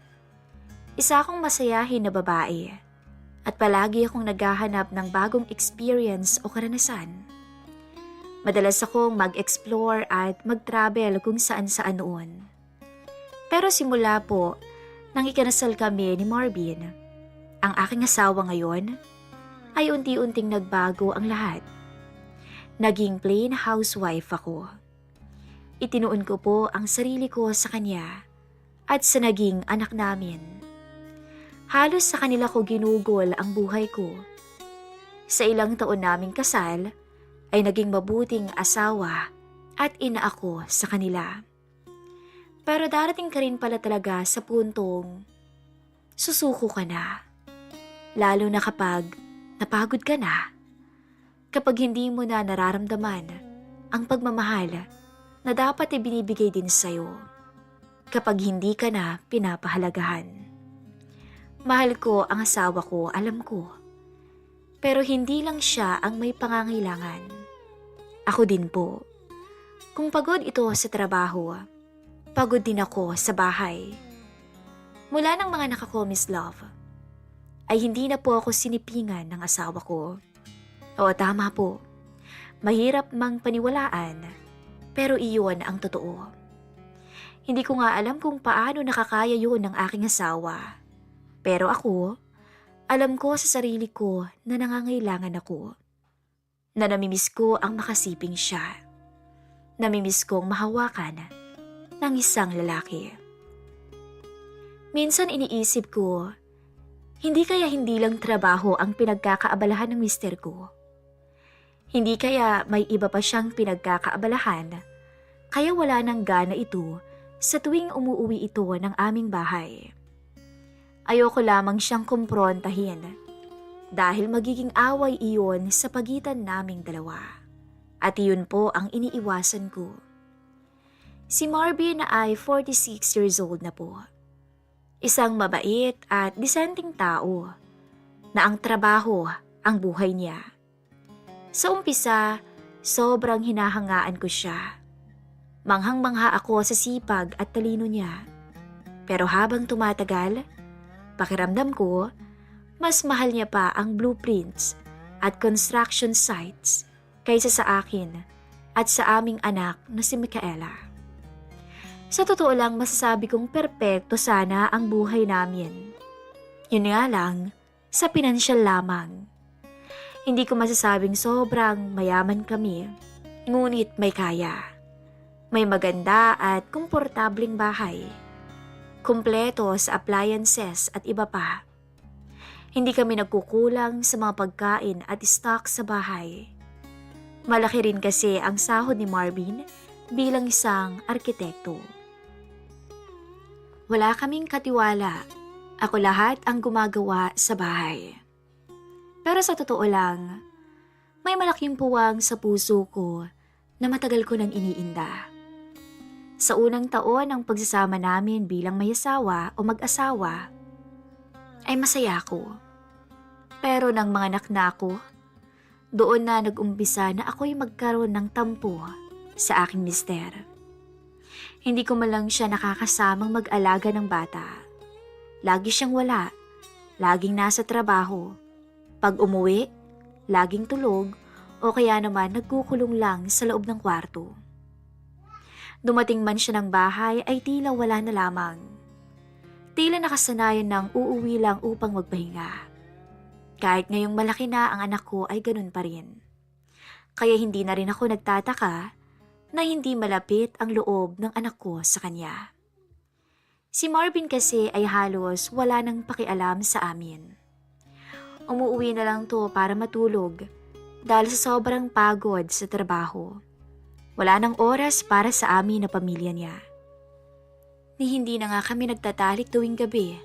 Isa akong masayahin na babae. At palagi akong naghahanap ng bagong experience o karanasan. Madalas akong mag-explore at mag-travel kung saan-saan noon. Pero simula po, nang ikinasal kami ni Marvin, ang aking asawa ngayon, ay unti-unting nagbago ang lahat. Naging plain housewife ako. Itinuon ko po ang sarili ko sa kanya at sa naging anak namin. Halos sa kanila ko ginugol ang buhay ko. Sa ilang taon naming kasal, ay naging mabuting asawa at ina ako sa kanila. Pero darating ka rin pala talaga sa puntong susuko ka na. Lalo na kapag napagod ka na. Kapag hindi mo na nararamdaman ang pagmamahal na dapat ibinibigay din sa'yo. Kapag hindi ka na pinapahalagahan. Mahal ko ang asawa ko, alam ko. Pero hindi lang siya ang may pangangailangan. Ako din po. Kung pagod ito sa trabaho, pagod din ako sa bahay. Mula ng mga naka-Miss Love, ay hindi na po ako sinipingan ng asawa ko. Oo, tama po. Mahirap mang paniwalaan, pero iyon ang totoo. Hindi ko nga alam kung paano nakakaya yun ng aking asawa. Pero ako, alam ko sa sarili ko na nangangailangan ako. Na namimiss ko ang makasiping siya. Namimiss kong mahawakan ng isang lalaki. Minsan iniisip ko, hindi kaya hindi lang trabaho ang pinagkakaabalahan ng mister ko. Hindi kaya may iba pa siyang pinagkakaabalahan, kaya wala nang gana ito sa tuwing umuuwi ito ng aming bahay. Ayoko lamang siyang kumprontahin. Dahil magiging away iyon sa pagitan naming dalawa. At iyon po ang iniiwasan ko. Si Marvin ay 46 years old na po. Isang mabait at disenteng tao na ang trabaho ang buhay niya. Sa umpisa, sobrang hinahangaan ko siya. Manghang-mangha ako sa sipag at talino niya. Pero habang tumatagal, pakiramdam ko, mas mahal niya pa ang blueprints at construction sites kaysa sa akin at sa aming anak na si Micaela. Sa totoo lang, masasabi kong perpekto sana ang buhay namin. Yun nga lang, sa pinansyal lamang. Hindi ko masasabing sobrang mayaman kami, ngunit may kaya. May maganda at komportabling bahay. Kumpleto sa appliances at iba pa. Hindi kami nagkukulang sa mga pagkain at stock sa bahay. Malaki rin kasi ang sahod ni Marvin bilang isang arkitekto. Wala kaming katiwala. Ako lahat ang gumagawa sa bahay. Pero sa totoo lang, may malaking puwang sa puso ko na matagal ko nang iniinda. Sa unang taon ng pagsasama namin bilang may asawa o mag-asawa, ay masaya ako. Pero nang mga anak na ako, doon na nag-umpisa na ako'y magkaroon ng tampo sa aking mister. Hindi ko man lang siya nakakasamang mag-alaga ng bata. Lagi siyang wala, laging nasa trabaho. Pag umuwi, laging tulog o kaya naman nagkukulong lang sa loob ng kwarto. Dumating man siya ng bahay ay tila wala na lamang. Tila nakasanayan ng uuwi lang upang magpahinga. Kahit ngayong malaki na ang anak ko ay ganun pa rin. Kaya hindi na rin ako nagtataka na hindi malapit ang loob ng anak ko sa kanya. Si Marvin kasi ay halos wala nang pakialam sa amin. Umuwi na lang to para matulog dahil sa sobrang pagod sa trabaho. Wala nang oras para sa amin na pamilya niya. Ni hindi na nga kami nagtatalik tuwing gabi.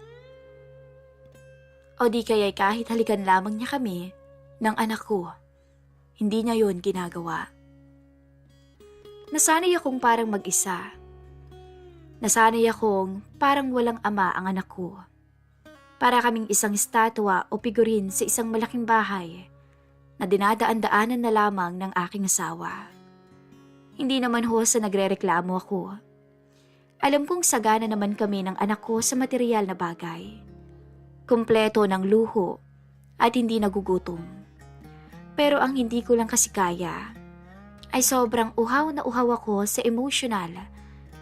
O di kaya'y kahit halikan lamang niya kami ng anak ko, hindi niya yon ginagawa. Nasanay akong parang mag-isa. Nasanay akong parang walang ama ang anak ko. Para kaming isang estatwa o figurin sa isang malaking bahay na dinadaan-daanan na lamang ng aking asawa. Hindi naman ho sa nagrereklamo ako. Alam kong sagana naman kami ng anak ko sa material na bagay. Kumpleto ng luho at hindi nagugutom. Pero ang hindi ko lang kasi kaya ay sobrang uhaw na uhaw ako sa emotional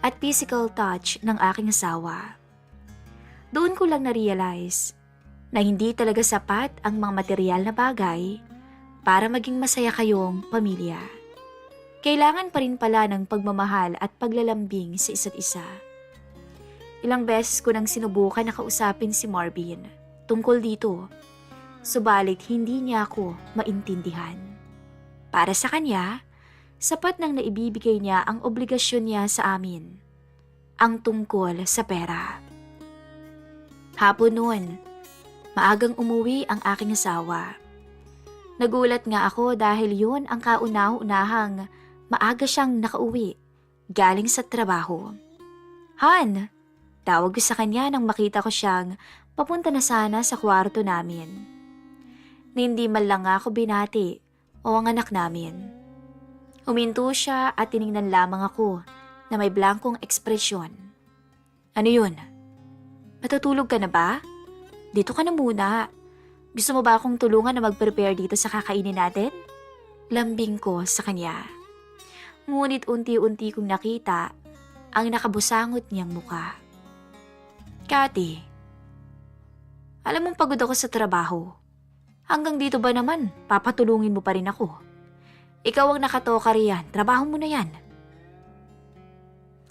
at physical touch ng aking asawa. Doon ko lang na-realize na hindi talaga sapat ang mga material na bagay para maging masaya kayong pamilya. Kailangan pa rin pala ng pagmamahal at paglalambing sa isa't isa. Ilang beses ko nang sinubukan na kausapin si Marvin tungkol dito, subalit hindi niya ako maintindihan. Para sa kanya, sapat nang naibibigay niya ang obligasyon niya sa amin, ang tungkol sa pera. Hapon noon, maagang umuwi ang aking asawa. Nagulat nga ako dahil yun ang kauna-unahang maaga siyang nakauwi galing sa trabaho. Han, tawag ko sa kanya nang makita ko siyang papunta na sana sa kwarto namin. Hindi man lang ako binati o ang anak namin. Huminto siya at tiningnan lamang ako na may blankong ekspresyon. Ano yun? Matutulog ka na ba? Dito ka na muna. Gusto mo ba akong tulungan na mag-prepare dito sa kakainin natin? Lambing ko sa kanya. Ngunit unti-unti kong nakita ang nakabusangot niyang muka. Kati, alam mong pagod ako sa trabaho. Hanggang dito ba naman, papatulungin mo pa rin ako? Ikaw ang nakatoka riyan, trabaho mo na yan.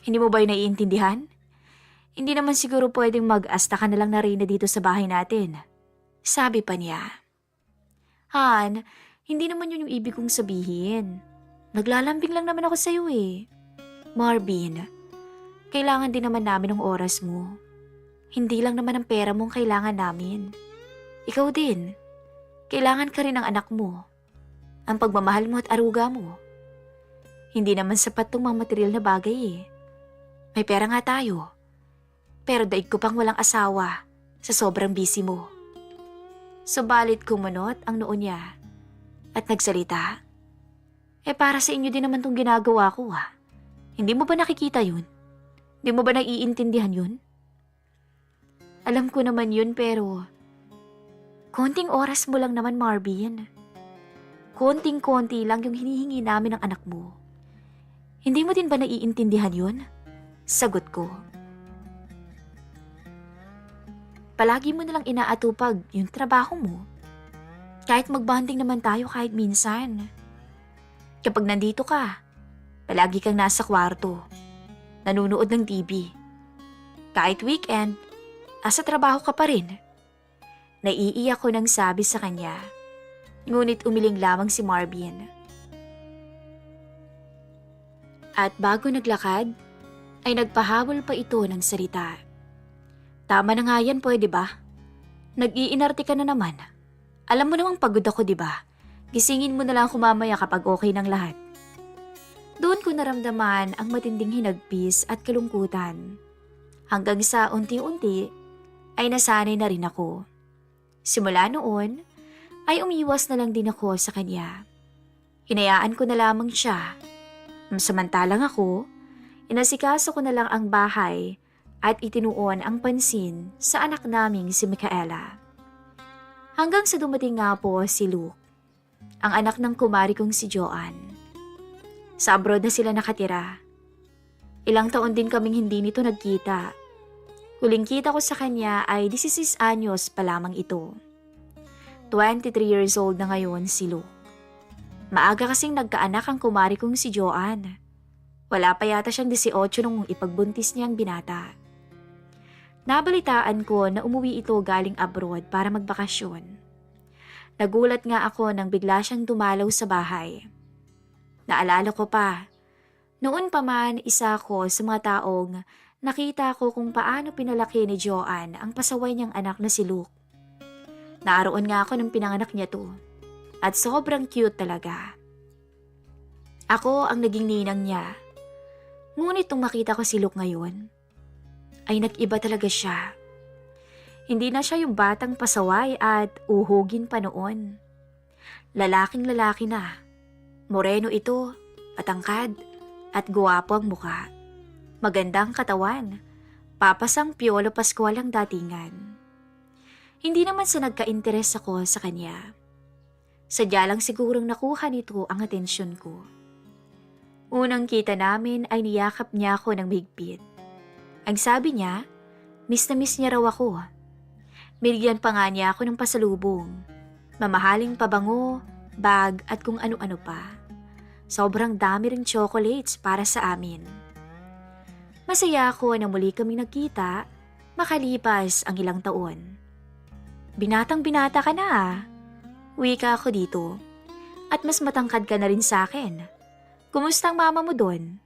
Hindi mo ba yung naiintindihan? Hindi naman siguro pwedeng mag-asta ka na lang na rin dito sa bahay natin. Sabi pa niya. Han, hindi naman yun yung ibig kong sabihin. Naglalambing lang naman ako sa'yo eh. Marvin, kailangan din naman namin ng oras mo. Hindi lang naman ang pera mong kailangan namin. Ikaw din. Kailangan ka rin ng anak mo. Ang pagmamahal mo at aruga mo. Hindi naman sapat tong mga material na bagay eh. May pera nga tayo. Pero daig ko pang walang asawa sa sobrang busy mo. Subalit kumunot ang noo niya at nagsalita. Para sa inyo din naman tong ginagawa ko ha. Hindi mo ba nakikita yun? Hindi mo ba naiintindihan yun? Alam ko naman yun pero konting oras mo lang naman, Marvin. Konting-konti lang yung hinihingi namin ng anak mo. Hindi mo din ba naiintindihan yun? Sagot ko. Palagi mo nalang inaatupag yung trabaho mo. Kahit magbanding naman tayo kahit minsan. Kapag nandito ka, palagi kang nasa kwarto. Nanunood ng TV. Kahit weekend, asa trabaho ka pa rin. Naiiyak ko nang sabi sa kanya. Ngunit umiling lamang si Marvin. At bago naglakad, ay nagpahabol pa ito ng salita. Tama na nga yan, pwede ba? Nag-iinarte ka na naman. Alam mo namang pagod ako, di ba? Gisingin mo na lang ako mamaya kapag okay ng lahat. Doon ko naramdaman ang matinding hinagpis at kalungkutan. Hanggang sa unti-unti ay nasanay na rin ako. Simula noon ay umiwas na lang din ako sa kanya. Hinayaan ko na lamang siya. Samantalang ako, inasikaso ko na lang ang bahay at itinuon ang pansin sa anak naming si Micaela. Hanggang sa dumating nga po si Luke, ang anak ng kumari kong si Joanne. Sa abroad na sila nakatira. Ilang taon din kaming hindi nito nagkita. Huling kita ko sa kanya ay 16 anyos pa lamang ito. 23 years old na ngayon si Luke. Maaga kasing nagkaanak ang kumari kong si Joanne. Wala pa yata siyang 18 nung ipagbuntis niya ang binata. Nabalitaan ko na umuwi ito galing abroad para magbakasyon. Nagulat nga ako nang bigla siyang dumalaw sa bahay. Naalala ko pa, noon pa man isa ko sa mga taong nakita ko kung paano pinalaki ni Joanne ang pasaway niyang anak na si Luke. Naroon nga ako nang pinanganak niya to at sobrang cute talaga. Ako ang naging ninang niya Ngunit nung makita ko si Luke ngayon, ay nag-iba talaga siya. Hindi na siya yung batang pasaway at uhugin pa noon. Lalaking lalaki na. Moreno ito, patangkad, at guwapo ang muka. Magandang katawan. Papasang Piolo Pascual ang datingan. Hindi naman sa nagka-interes ako sa kanya. Sadya lang sigurong nakuha nito ang atensyon ko. Unang kita namin ay niyakap niya ako ng mahigpit. Ang sabi niya, miss na miss niya raw ako. Binigyan pa nga niya ako ng pasalubong. Mamahaling pabango, bag at kung ano-ano pa. Sobrang dami ring chocolates para sa amin. Masaya ako na muli kami nagkita makalipas ang ilang taon. Binatang binata ka na ah. Wika ako dito. At mas matangkad ka na rin sa akin. Kumusta ang mama mo doon?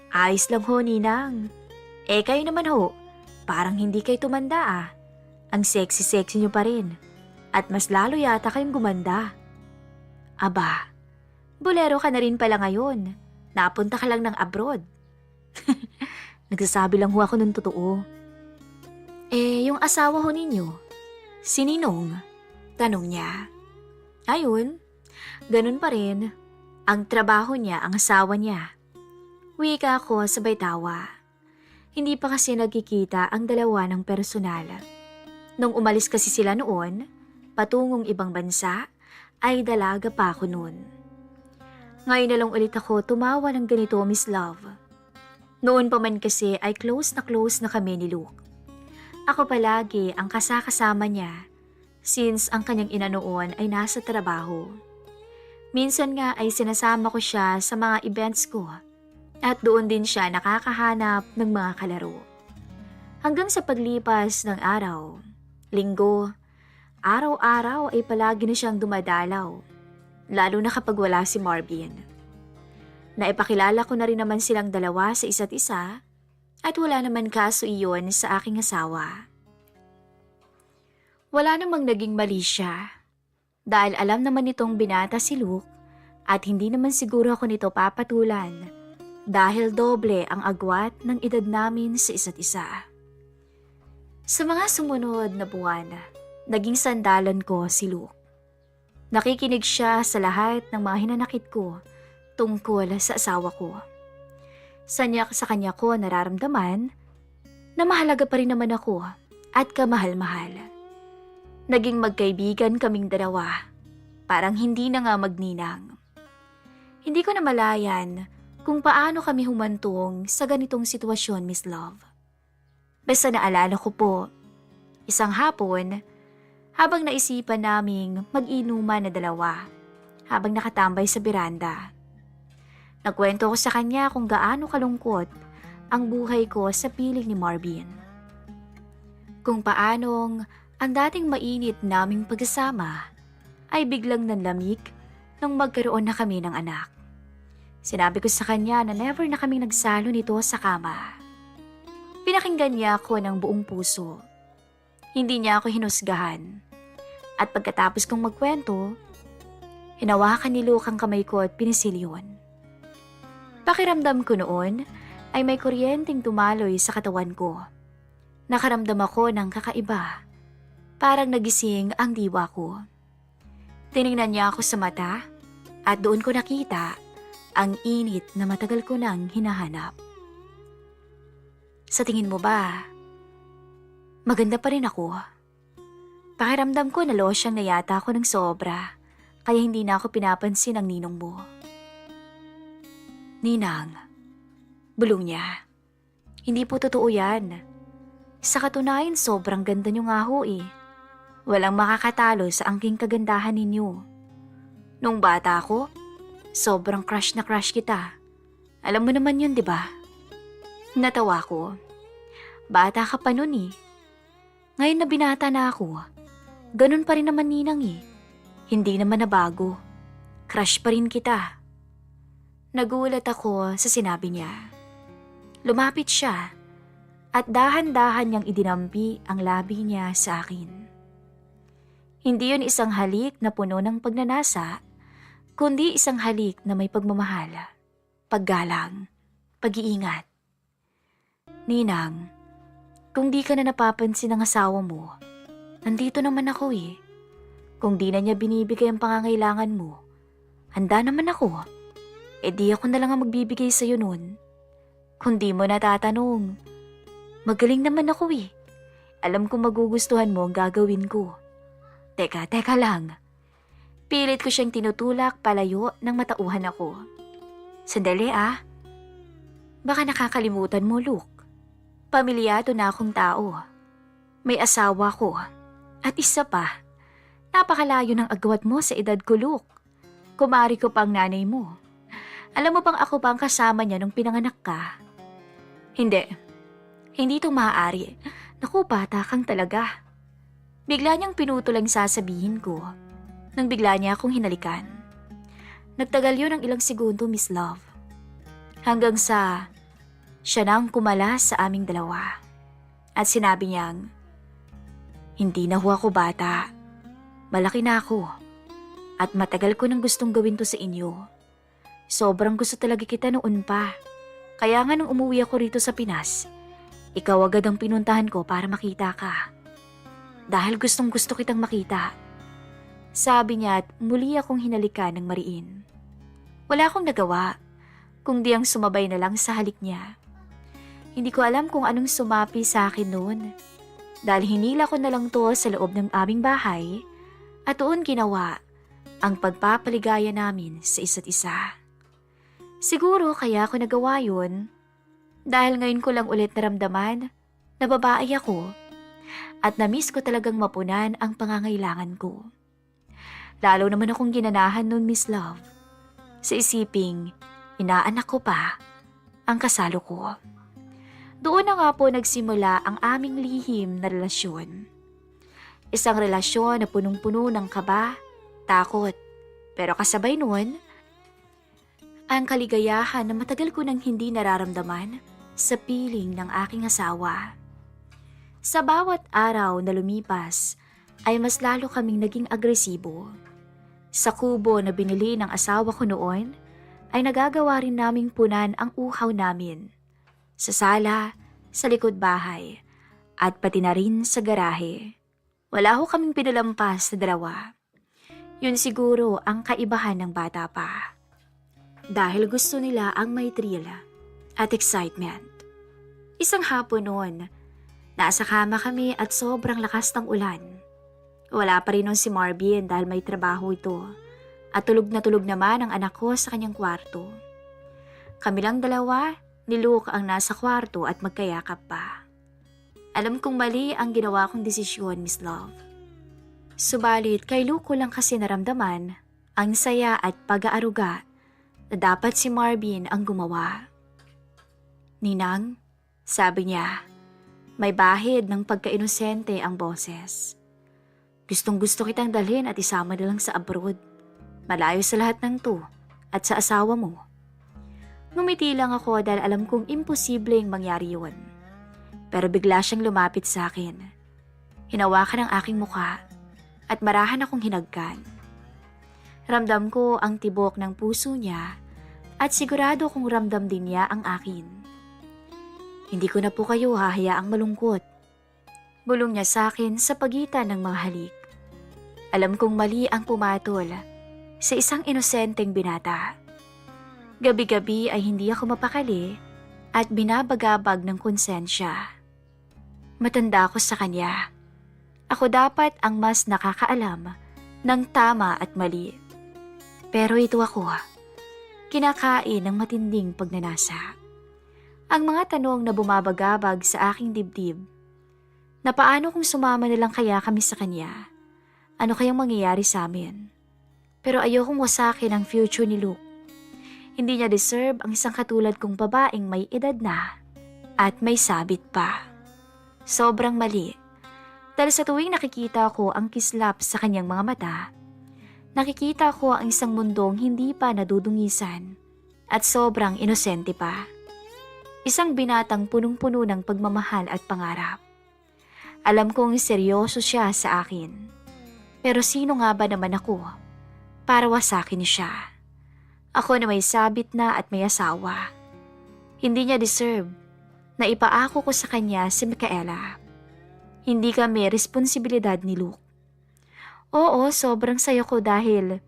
Ayos lang ho, Ninang. Kayo naman ho, parang hindi kayo tumanda ah. Ang sexy-sexy niyo pa rin. At mas lalo yata kayong gumanda. Aba, bolero ka na rin pala ngayon. Napunta ka lang ng abroad. Nagsasabi lang ho ako ng totoo. Yung asawa ho ninyo, si Ninong? Tanong niya. Ayun, ganun pa rin. Ang trabaho niya, ang asawa niya. Wika ako sabay tawa. Hindi pa kasi nagkikita ang dalawa ng personal. Nung umalis kasi sila noon, patungong ibang bansa, ay dalaga pa ako noon. Ngayon na lang ulit ako tumawa ng ganito, Miss Love. Noon pa man kasi ay close na kami ni Luke. Ako palagi ang kasakasama niya since ang kanyang ina noon ay nasa trabaho. Minsan nga ay sinasama ko siya sa mga events ko at doon din siya nakakahanap ng mga kalaro. Hanggang sa paglipas ng araw, linggo, araw-araw ay palagi na siyang dumadalaw, lalo na kapag wala si Marvin. Naipakilala ko na rin naman silang dalawa sa isa't isa at wala naman kaso iyon sa aking asawa. Wala namang naging mali siya. Dahil alam naman nitong binata si Luke at hindi naman siguro ako nito papatulan dahil doble ang agwat ng edad namin sa isa't isa. Sa mga sumunod na buwan, naging sandalan ko si Luke. Nakikinig siya sa lahat ng mga hinanakit ko tungkol sa asawa ko. Sa kanya ko nararamdaman na mahalaga pa rin naman ako at kamahal-mahal. Naging magkaibigan kaming dalawa, parang hindi na nga magninang. Hindi ko na malayan kung paano kami humantong sa ganitong sitwasyon, Miss Love. Basta naalala ko po, isang hapon, habang naisipan naming mag-inuman na dalawa, habang nakatambay sa beranda. Nagkwento ko sa kanya kung gaano kalungkot ang buhay ko sa piling ni Marvin. Kung paanong ang dating mainit naming pagsasama ay biglang nanlamig nung magkaroon na kami ng anak. Sinabi ko sa kanya na never na kaming nagsalo nito sa kama. Pinakinggan niya ako ng buong puso. Hindi niya ako hinusgahan. At pagkatapos kong magkwento, hinawakan ni Luke ang kamay ko at pinisilyon. Pakiramdam ko noon ay may kuryenteng tumaloy sa katawan ko. Nakaramdam ako ng kakaiba. Parang nagising ang diwa ko. Tiningnan niya ako sa mata at doon ko nakita ang init na matagal ko nang hinahanap. Sa tingin mo ba, maganda pa rin ako? Pakiramdam ko na losyang na yata ako ng sobra kaya hindi na ako pinapansin ng ninong mo. Ninang, bulong niya. Hindi po totoo yan. Sa katunayan sobrang ganda niyo nga ho eh. Walang makakatalo sa angking kagandahan ninyo. Nung bata ako, sobrang crush na crush kita. Alam mo naman yun, di ba? Natawa ko. Bata ka pa nun eh. Ngayon na binata na ako, ganun pa rin naman ninang eh. Hindi naman nabago. Crush pa rin kita. Nagulat ako sa sinabi niya. Lumapit siya at dahan-dahan niyang idinampi ang labi niya sa akin. Hindi yun isang halik na puno ng pagnanasa, kundi isang halik na may pagmamahal, paggalang, pag-iingat. Ninang, kung di ka na napapansin ng asawa mo, nandito naman ako eh. Kung di na niya binibigay ang pangangailangan mo, handa naman ako. E di ako na lang ang magbibigay sa'yo nun. Kung di mo natatanong, magaling naman ako eh. Alam kong magugustuhan mo ang gagawin ko. Teka lang. Pilit ko siyang tinutulak palayo nang matauhan ako. Sandali ah. Baka nakakalimutan mo, Luke. Pamilyado na akong tao. May asawa ko. At isa pa, napakalayo ng agwat mo sa edad ko, Luke. Kumari ko pa ang nanay mo. Alam mo bang ako pa ang kasama niya nung pinanganak ka? Hindi ito maaari. Naku, bata kang talaga. Bigla niyang pinutol ang sasabihin ko nang bigla niya akong hinalikan. Nagtagal yun ng ilang segundo, Miss Love. Hanggang sa siya na ang kumalas sa aming dalawa. At sinabi niyang, hindi na ho ako bata. Malaki na ako. At matagal ko nang gustong gawin to sa inyo. Sobrang gusto talaga kita noon pa. Kaya nga nung umuwi ako rito sa Pinas, ikaw agad ang pinuntahan ko para makita ka. Dahil gustong gusto kitang makita. Sabi niya at muli akong hinalikan ng mariin. Wala akong nagawa, kundi ang sumabay na lang sa halik niya. Hindi ko alam kung anong sumapi sa akin noon. Dahil hinila ko na lang to sa loob ng aming bahay at doon ginawa ang pagpapaligaya namin sa isa't isa. Siguro kaya ako nagawa yun dahil ngayon ko lang ulit naramdaman na babae ako at na-miss ko talagang mapunan ang pangangailangan ko. Lalo naman akong ginanahan nun, Miss Love, sa isiping inaanak ko pa ang kasalo ko. Doon na nga po nagsimula ang aming lihim na relasyon. Isang relasyon na punong-puno ng kaba, takot, pero kasabay nun, ang kaligayahan na matagal ko nang hindi nararamdaman sa piling ng aking asawa. Sa bawat araw na lumipas ay mas lalo kaming naging agresibo. Sa kubo na binili ng asawa ko noon ay nagagawa rin naming punan ang uhaw namin. Sa sala, sa likod bahay, at pati na rin sa garahe. Wala ho kaming pinalampas sa dalawa. Yun siguro ang kaibahan ng bata pa. Dahil gusto nila ang may thrill at excitement. Isang hapon noon, nasa kama kami at sobrang lakas ng ulan. Wala pa rin noon si Marvin dahil may trabaho ito at tulog na tulog naman ang anak ko sa kanyang kwarto. Kami lang dalawa, ni Luke ang nasa kwarto at magkayakap pa. Alam kong mali ang ginawa kong desisyon, Miss Love. Subalit kay Luke ko lang kasi naramdaman ang saya at pag-aaruga na dapat si Marvin ang gumawa. Ninang, sabi niya, may bahid ng pagka-inosente ang boses. Gustong gusto kitang dalhin at isama na lang sa abroad. Malayo sa lahat ng to at sa asawa mo. Ngumiti lang ako dahil alam kong imposibleng mangyari yun. Pero bigla siyang lumapit sa akin. Hinawakan ang aking mukha at marahan akong hinagkan. Ramdam ko ang tibok ng puso niya at sigurado kong ramdam din niya ang akin. Hindi ko na po kayo hahayaang malungkot. Bulong niya sa akin sa pagitan ng mga halik. Alam kong mali ang pumatol sa isang inosenteng binata. Gabi-gabi ay hindi ako mapakali at binabagabag ng konsensya. Matanda ako sa kanya. Ako dapat ang mas nakakaalam ng tama at mali. Pero ito ako, kinakain ng matinding pagnanasa. Ang mga tanong na bumabagabag sa aking dibdib, na paano kung sumama na lang kaya kami sa kanya? Ano kayang mangyayari sa amin? Pero ayokong wasakin ang future ni Luke. Hindi niya deserve ang isang katulad kong babaeng may edad na at may sabit pa. Sobrang mali. Dahil sa tuwing nakikita ko ang kislap sa kanyang mga mata, nakikita ko ang isang mundong hindi pa nadudungisan at sobrang inosente pa. Isang binatang punong-puno ng pagmamahal at pangarap. Alam kong seryoso siya sa akin. Pero sino nga ba naman ako para wasakin siya? Ako na may sabit na at may asawa. Hindi niya deserve na ipaako ko sa kanya si Micaela. Hindi kami responsibilidad ni Luke. Oo, sobrang saya ko dahil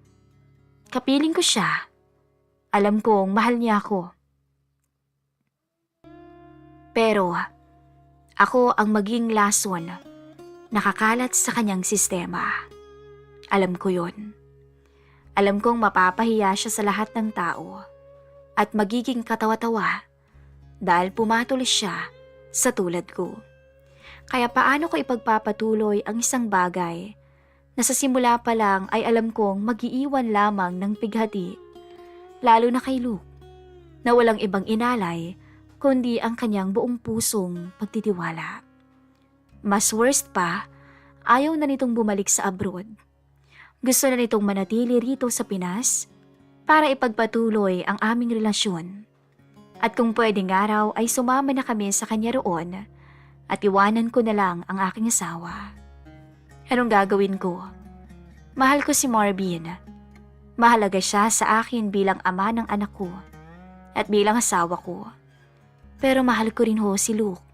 kapiling ko siya. Alam kong mahal niya ako. Pero ako ang maging lason nakakalat sa kanyang sistema. Alam ko yon. Alam kong mapapahiya siya sa lahat ng tao at magiging katawa-tawa dahil pumatuloy siya sa tulad ko. Kaya paano ko ipagpapatuloy ang isang bagay na sa simula pa lang ay alam kong mag-iiwan lamang ng pighati, lalo na kay Luke, na walang ibang inalay kundi ang kanyang buong pusong pagtitiwala. Mas worst pa, ayaw na nitong bumalik sa abroad. Gusto na nitong manatili rito sa Pinas para ipagpatuloy ang aming relasyon. At kung pwedeng araw ay sumama na kami sa kanya roon at iwanan ko na lang ang aking asawa. Anong gagawin ko? Mahal ko si Marvin. Mahalaga siya sa akin bilang ama ng anak ko at bilang asawa ko. Pero mahal ko rin ho si Luke.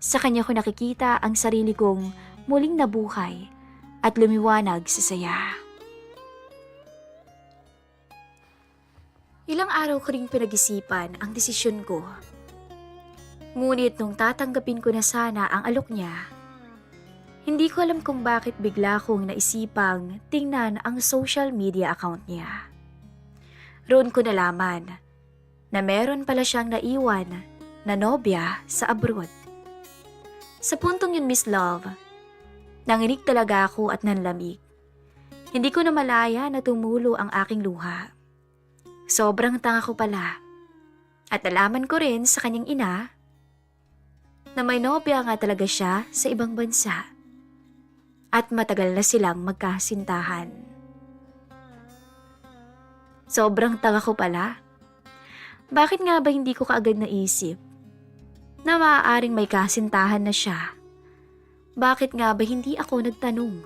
Sa kanya ko nakikita ang sarili kong muling nabuhay at lumiwanag sa saya. Ilang araw ko ring pinag-isipan ang desisyon ko. Ngunit nung tatanggapin ko na sana ang alok niya, hindi ko alam kung bakit bigla kong naisipang tingnan ang social media account niya. Roon ko nalaman na meron pala siyang naiwan na nobya sa abroad. Sa puntong yun, Miss Love, nanginig talaga ako at nanlamig. Hindi ko na malaya na tumulo ang aking luha. Sobrang tanga ko pala. At nalaman ko rin sa kanyang ina na may nobya nga talaga siya sa ibang bansa. At matagal na silang magkasintahan. Sobrang tanga ko pala. Bakit nga ba hindi ko kaagad naisip na maaaring may kasintahan na siya? Bakit nga ba hindi ako nagtanong?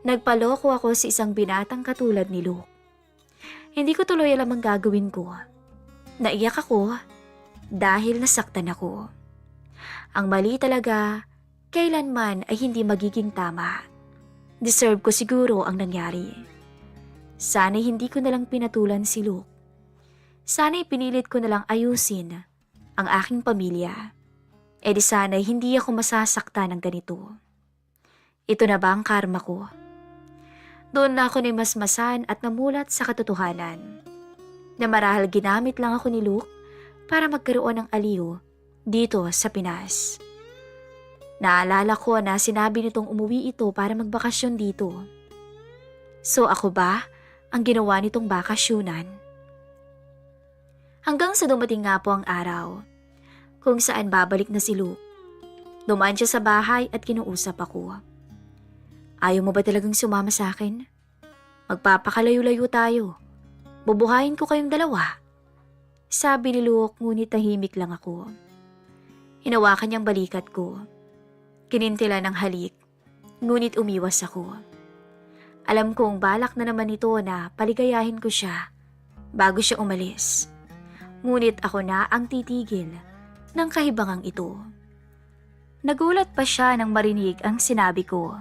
Nagpaloko ako sa isang binatang katulad ni Luke. Hindi ko tuloy alam ang gagawin ko. Naiyak ako dahil nasaktan ako. Ang mali talaga, kailanman ay hindi magiging tama. Deserve ko siguro ang nangyari. Sana'y hindi ko nalang pinatulan si Luke. Sana'y pinilit ko nalang ayusin ang aking pamilya. E di sana'y hindi ako masasaktan ng ganito. Ito na ba ang karma ko? Doon na ako nimasmasan at namulat sa katotohanan na marahil ginamit lang ako ni Luke para magkaroon ng aliw dito sa Pinas. Naalala ko na sinabi nitong umuwi ito para magbakasyon dito. So ako ba ang ginawa nitong bakasyunan? Hanggang sa dumating nga po ang araw kung saan babalik na si Luke. Dumaan siya sa bahay at kinuusap ako. Ayaw mo ba talagang sumama sa akin? Magpapakalayo-layo tayo. Bubuhayin ko kayong dalawa. Sabi ni Luke, ngunit tahimik lang ako. Hinawakan niyang balikat ko. Kinintila ng halik, ngunit umiwas ako. Alam kong balak na naman ito na paligayahin ko siya bago siya umalis. Ngunit ako na ang titigil ng kahibangang ito. Nagulat pa siya nang marinig ang sinabi ko.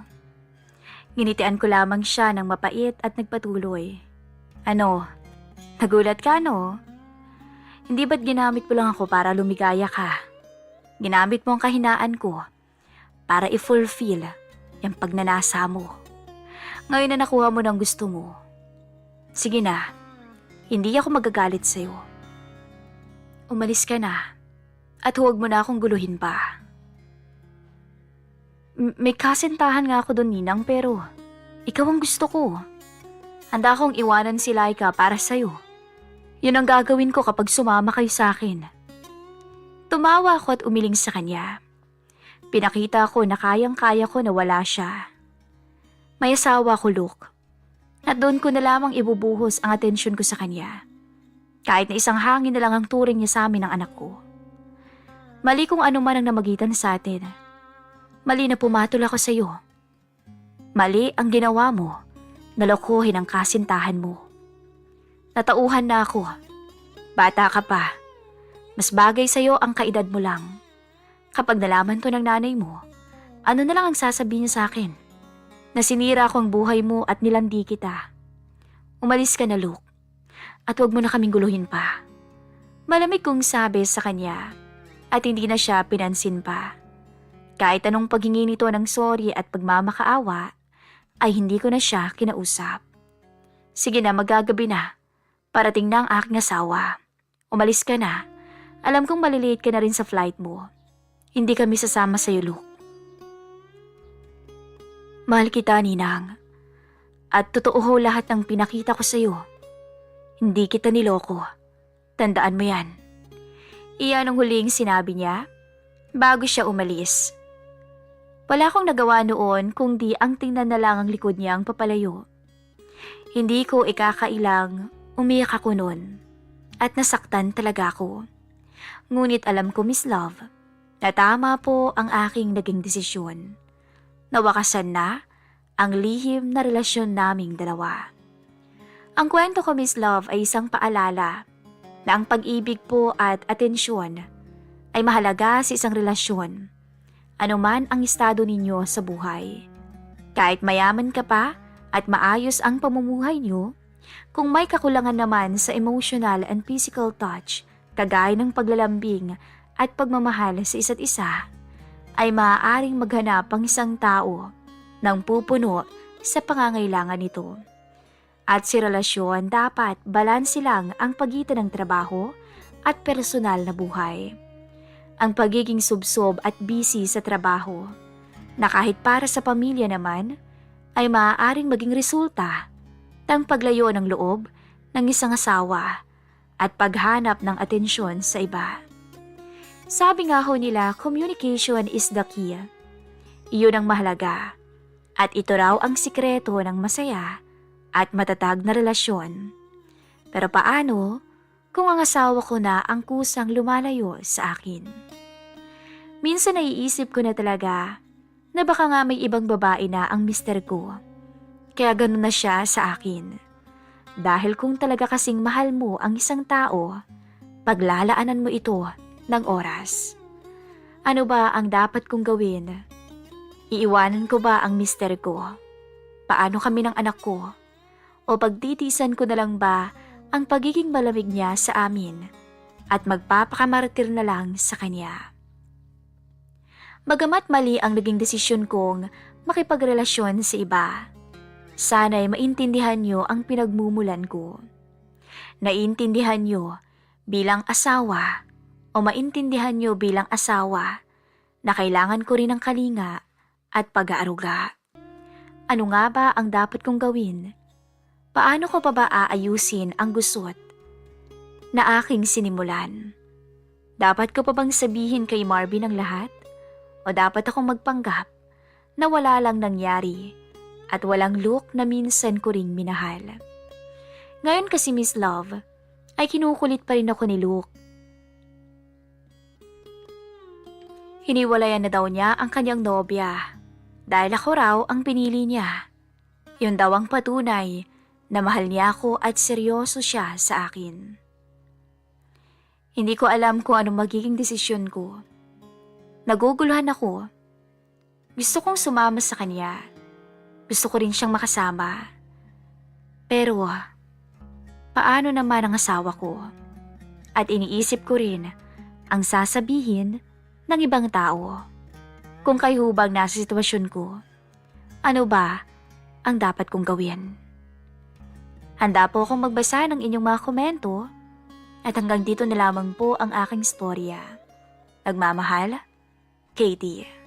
Nginitian ko lamang siya ng mapait at nagpatuloy. Ano? Nagulat ka, no? Hindi ba't ginamit mo lang ako para lumigaya ka? Ginamit mo ang kahinaan ko para i-fulfill yung pagnanasa mo. Ngayon na nakuha mo ng gusto mo. Sige na, hindi ako magagalit sa'yo. Umalis ka na at huwag mo na akong guluhin pa. May kasintahan nga ako doon, Ninang, pero ikaw ang gusto ko. Handa akong iwanan si Laika para sa'yo. Yun ang gagawin ko kapag sumama kayo sa akin. Tumawa ako at umiling sa kanya. Pinakita ko na kayang-kaya ko na wala siya. May asawa ko, Luke. At doon ko na lamang ibubuhos ang atensyon ko sa kanya. Kahit na isang hangin na lang ang turing niya sa amin ng anak ko. Mali kung ano man ang namagitan sa atin. Mali na pumatol ako sa iyo. Mali ang ginawa mo na lokohin ang kasintahan mo. Natauhan na ako. Bata ka pa. Mas bagay sa'yo ang kaedad mo lang. Kapag nalaman to ng nanay mo, ano na lang ang sasabihin niya sa akin? Na sinira ko ang buhay mo at nilandi kita. Umalis ka na, Luke. At huwag mo na kaming guluhin pa. Malamig kong sabi sa kanya at hindi na siya pinansin pa. Kahit anong paghingi nito ng sorry at pagmamakaawa, ay hindi ko na siya kinausap. Sige na, magagabi na. Parating na ang aking asawa. Umalis ka na. Alam kong malilate ka na rin sa flight mo. Hindi kami sasama sa'yo, Luke. Mahal kita, Ninang. At totoo ho lahat ng pinakita ko sa'yo. Hindi kita niloko. Tandaan mo yan. Iyan ang huling sinabi niya bago siya umalis. Wala akong nagawa noon kung di ang tingnan na lang ang likod niyang papalayo. Hindi ko ikakailang umiyak ako noon at nasaktan talaga ako. Ngunit alam ko, Miss Love, na tama po ang aking naging desisyon. Nawakasan na ang lihim na relasyon naming dalawa. Ang kwento ko, Miss Love, ay isang paalala na ang pag-ibig po at atensyon ay mahalaga sa isang relasyon, anuman ang estado ninyo sa buhay. Kahit mayaman ka pa at maayos ang pamumuhay niyo, kung may kakulangan naman sa emotional and physical touch, kagaya ng paglalambing at pagmamahal sa isa't isa, ay maaaring maghanap ang isang tao ng pupuno sa pangangailangan nito. At si relasyon dapat balanse lang ang pagitan ng trabaho at personal na buhay. Ang pagiging subsob at busy sa trabaho, na kahit para sa pamilya naman, ay maaaring maging resulta ng paglayo ng loob ng isang asawa at paghanap ng atensyon sa iba. Sabi nga ho nila, communication is the key. Iyon ang mahalaga. At ito raw ang sikreto ng masaya at matatag na relasyon. Pero paano kung ang asawa ko na ang kusang lumalayo sa akin? Minsan naiisip ko na talaga na baka nga may ibang babae na ang mister ko. Kaya ganun na siya sa akin. Dahil kung talaga kasing mahal mo ang isang tao, paglalaanan mo ito ng oras. Ano ba ang dapat kong gawin? Iiwanan ko ba ang mister ko? Paano kami ng anak ko? O pagtitisan ko na lang ba ang pagiging malamig niya sa amin at magpapakamartir na lang sa kanya? Bagamat mali ang naging desisyon kong makipagrelasyon sa iba, sana'y maintindihan niyo ang pinagmumulan ko. Naiintindihan niyo bilang asawa o maintindihan niyo bilang asawa na kailangan ko rin ng kalinga at pag-aaruga. Ano nga ba ang dapat kong gawin? Paano ko pa ba aayusin ang gusot na aking sinimulan? Dapat ko pa bang sabihin kay Marvin ang lahat? O dapat akong magpanggap na wala lang nangyari at walang Luke na minsan ko ring minahal? Ngayon kasi, Miss Love, ay kinukulit pa rin ako ni Luke. Hiniwalayan na daw niya ang kanyang nobya dahil ako raw ang pinili niya. Yun daw ang patunay na mahal niya ako at seryoso siya sa akin. Hindi ko alam kung anong magiging desisyon ko. Naguguluhan ako. Gusto kong sumama sa kanya. Gusto ko rin siyang makasama. Pero, paano naman ang asawa ko? At iniisip ko rin ang sasabihin ng ibang tao. Kung kayo hubang nasa sitwasyon ko, ano ba ang dapat kong gawin? Handa po akong magbasa ng inyong mga komento at hanggang dito na lamang po ang aking storya. Nagmamahal, Katie.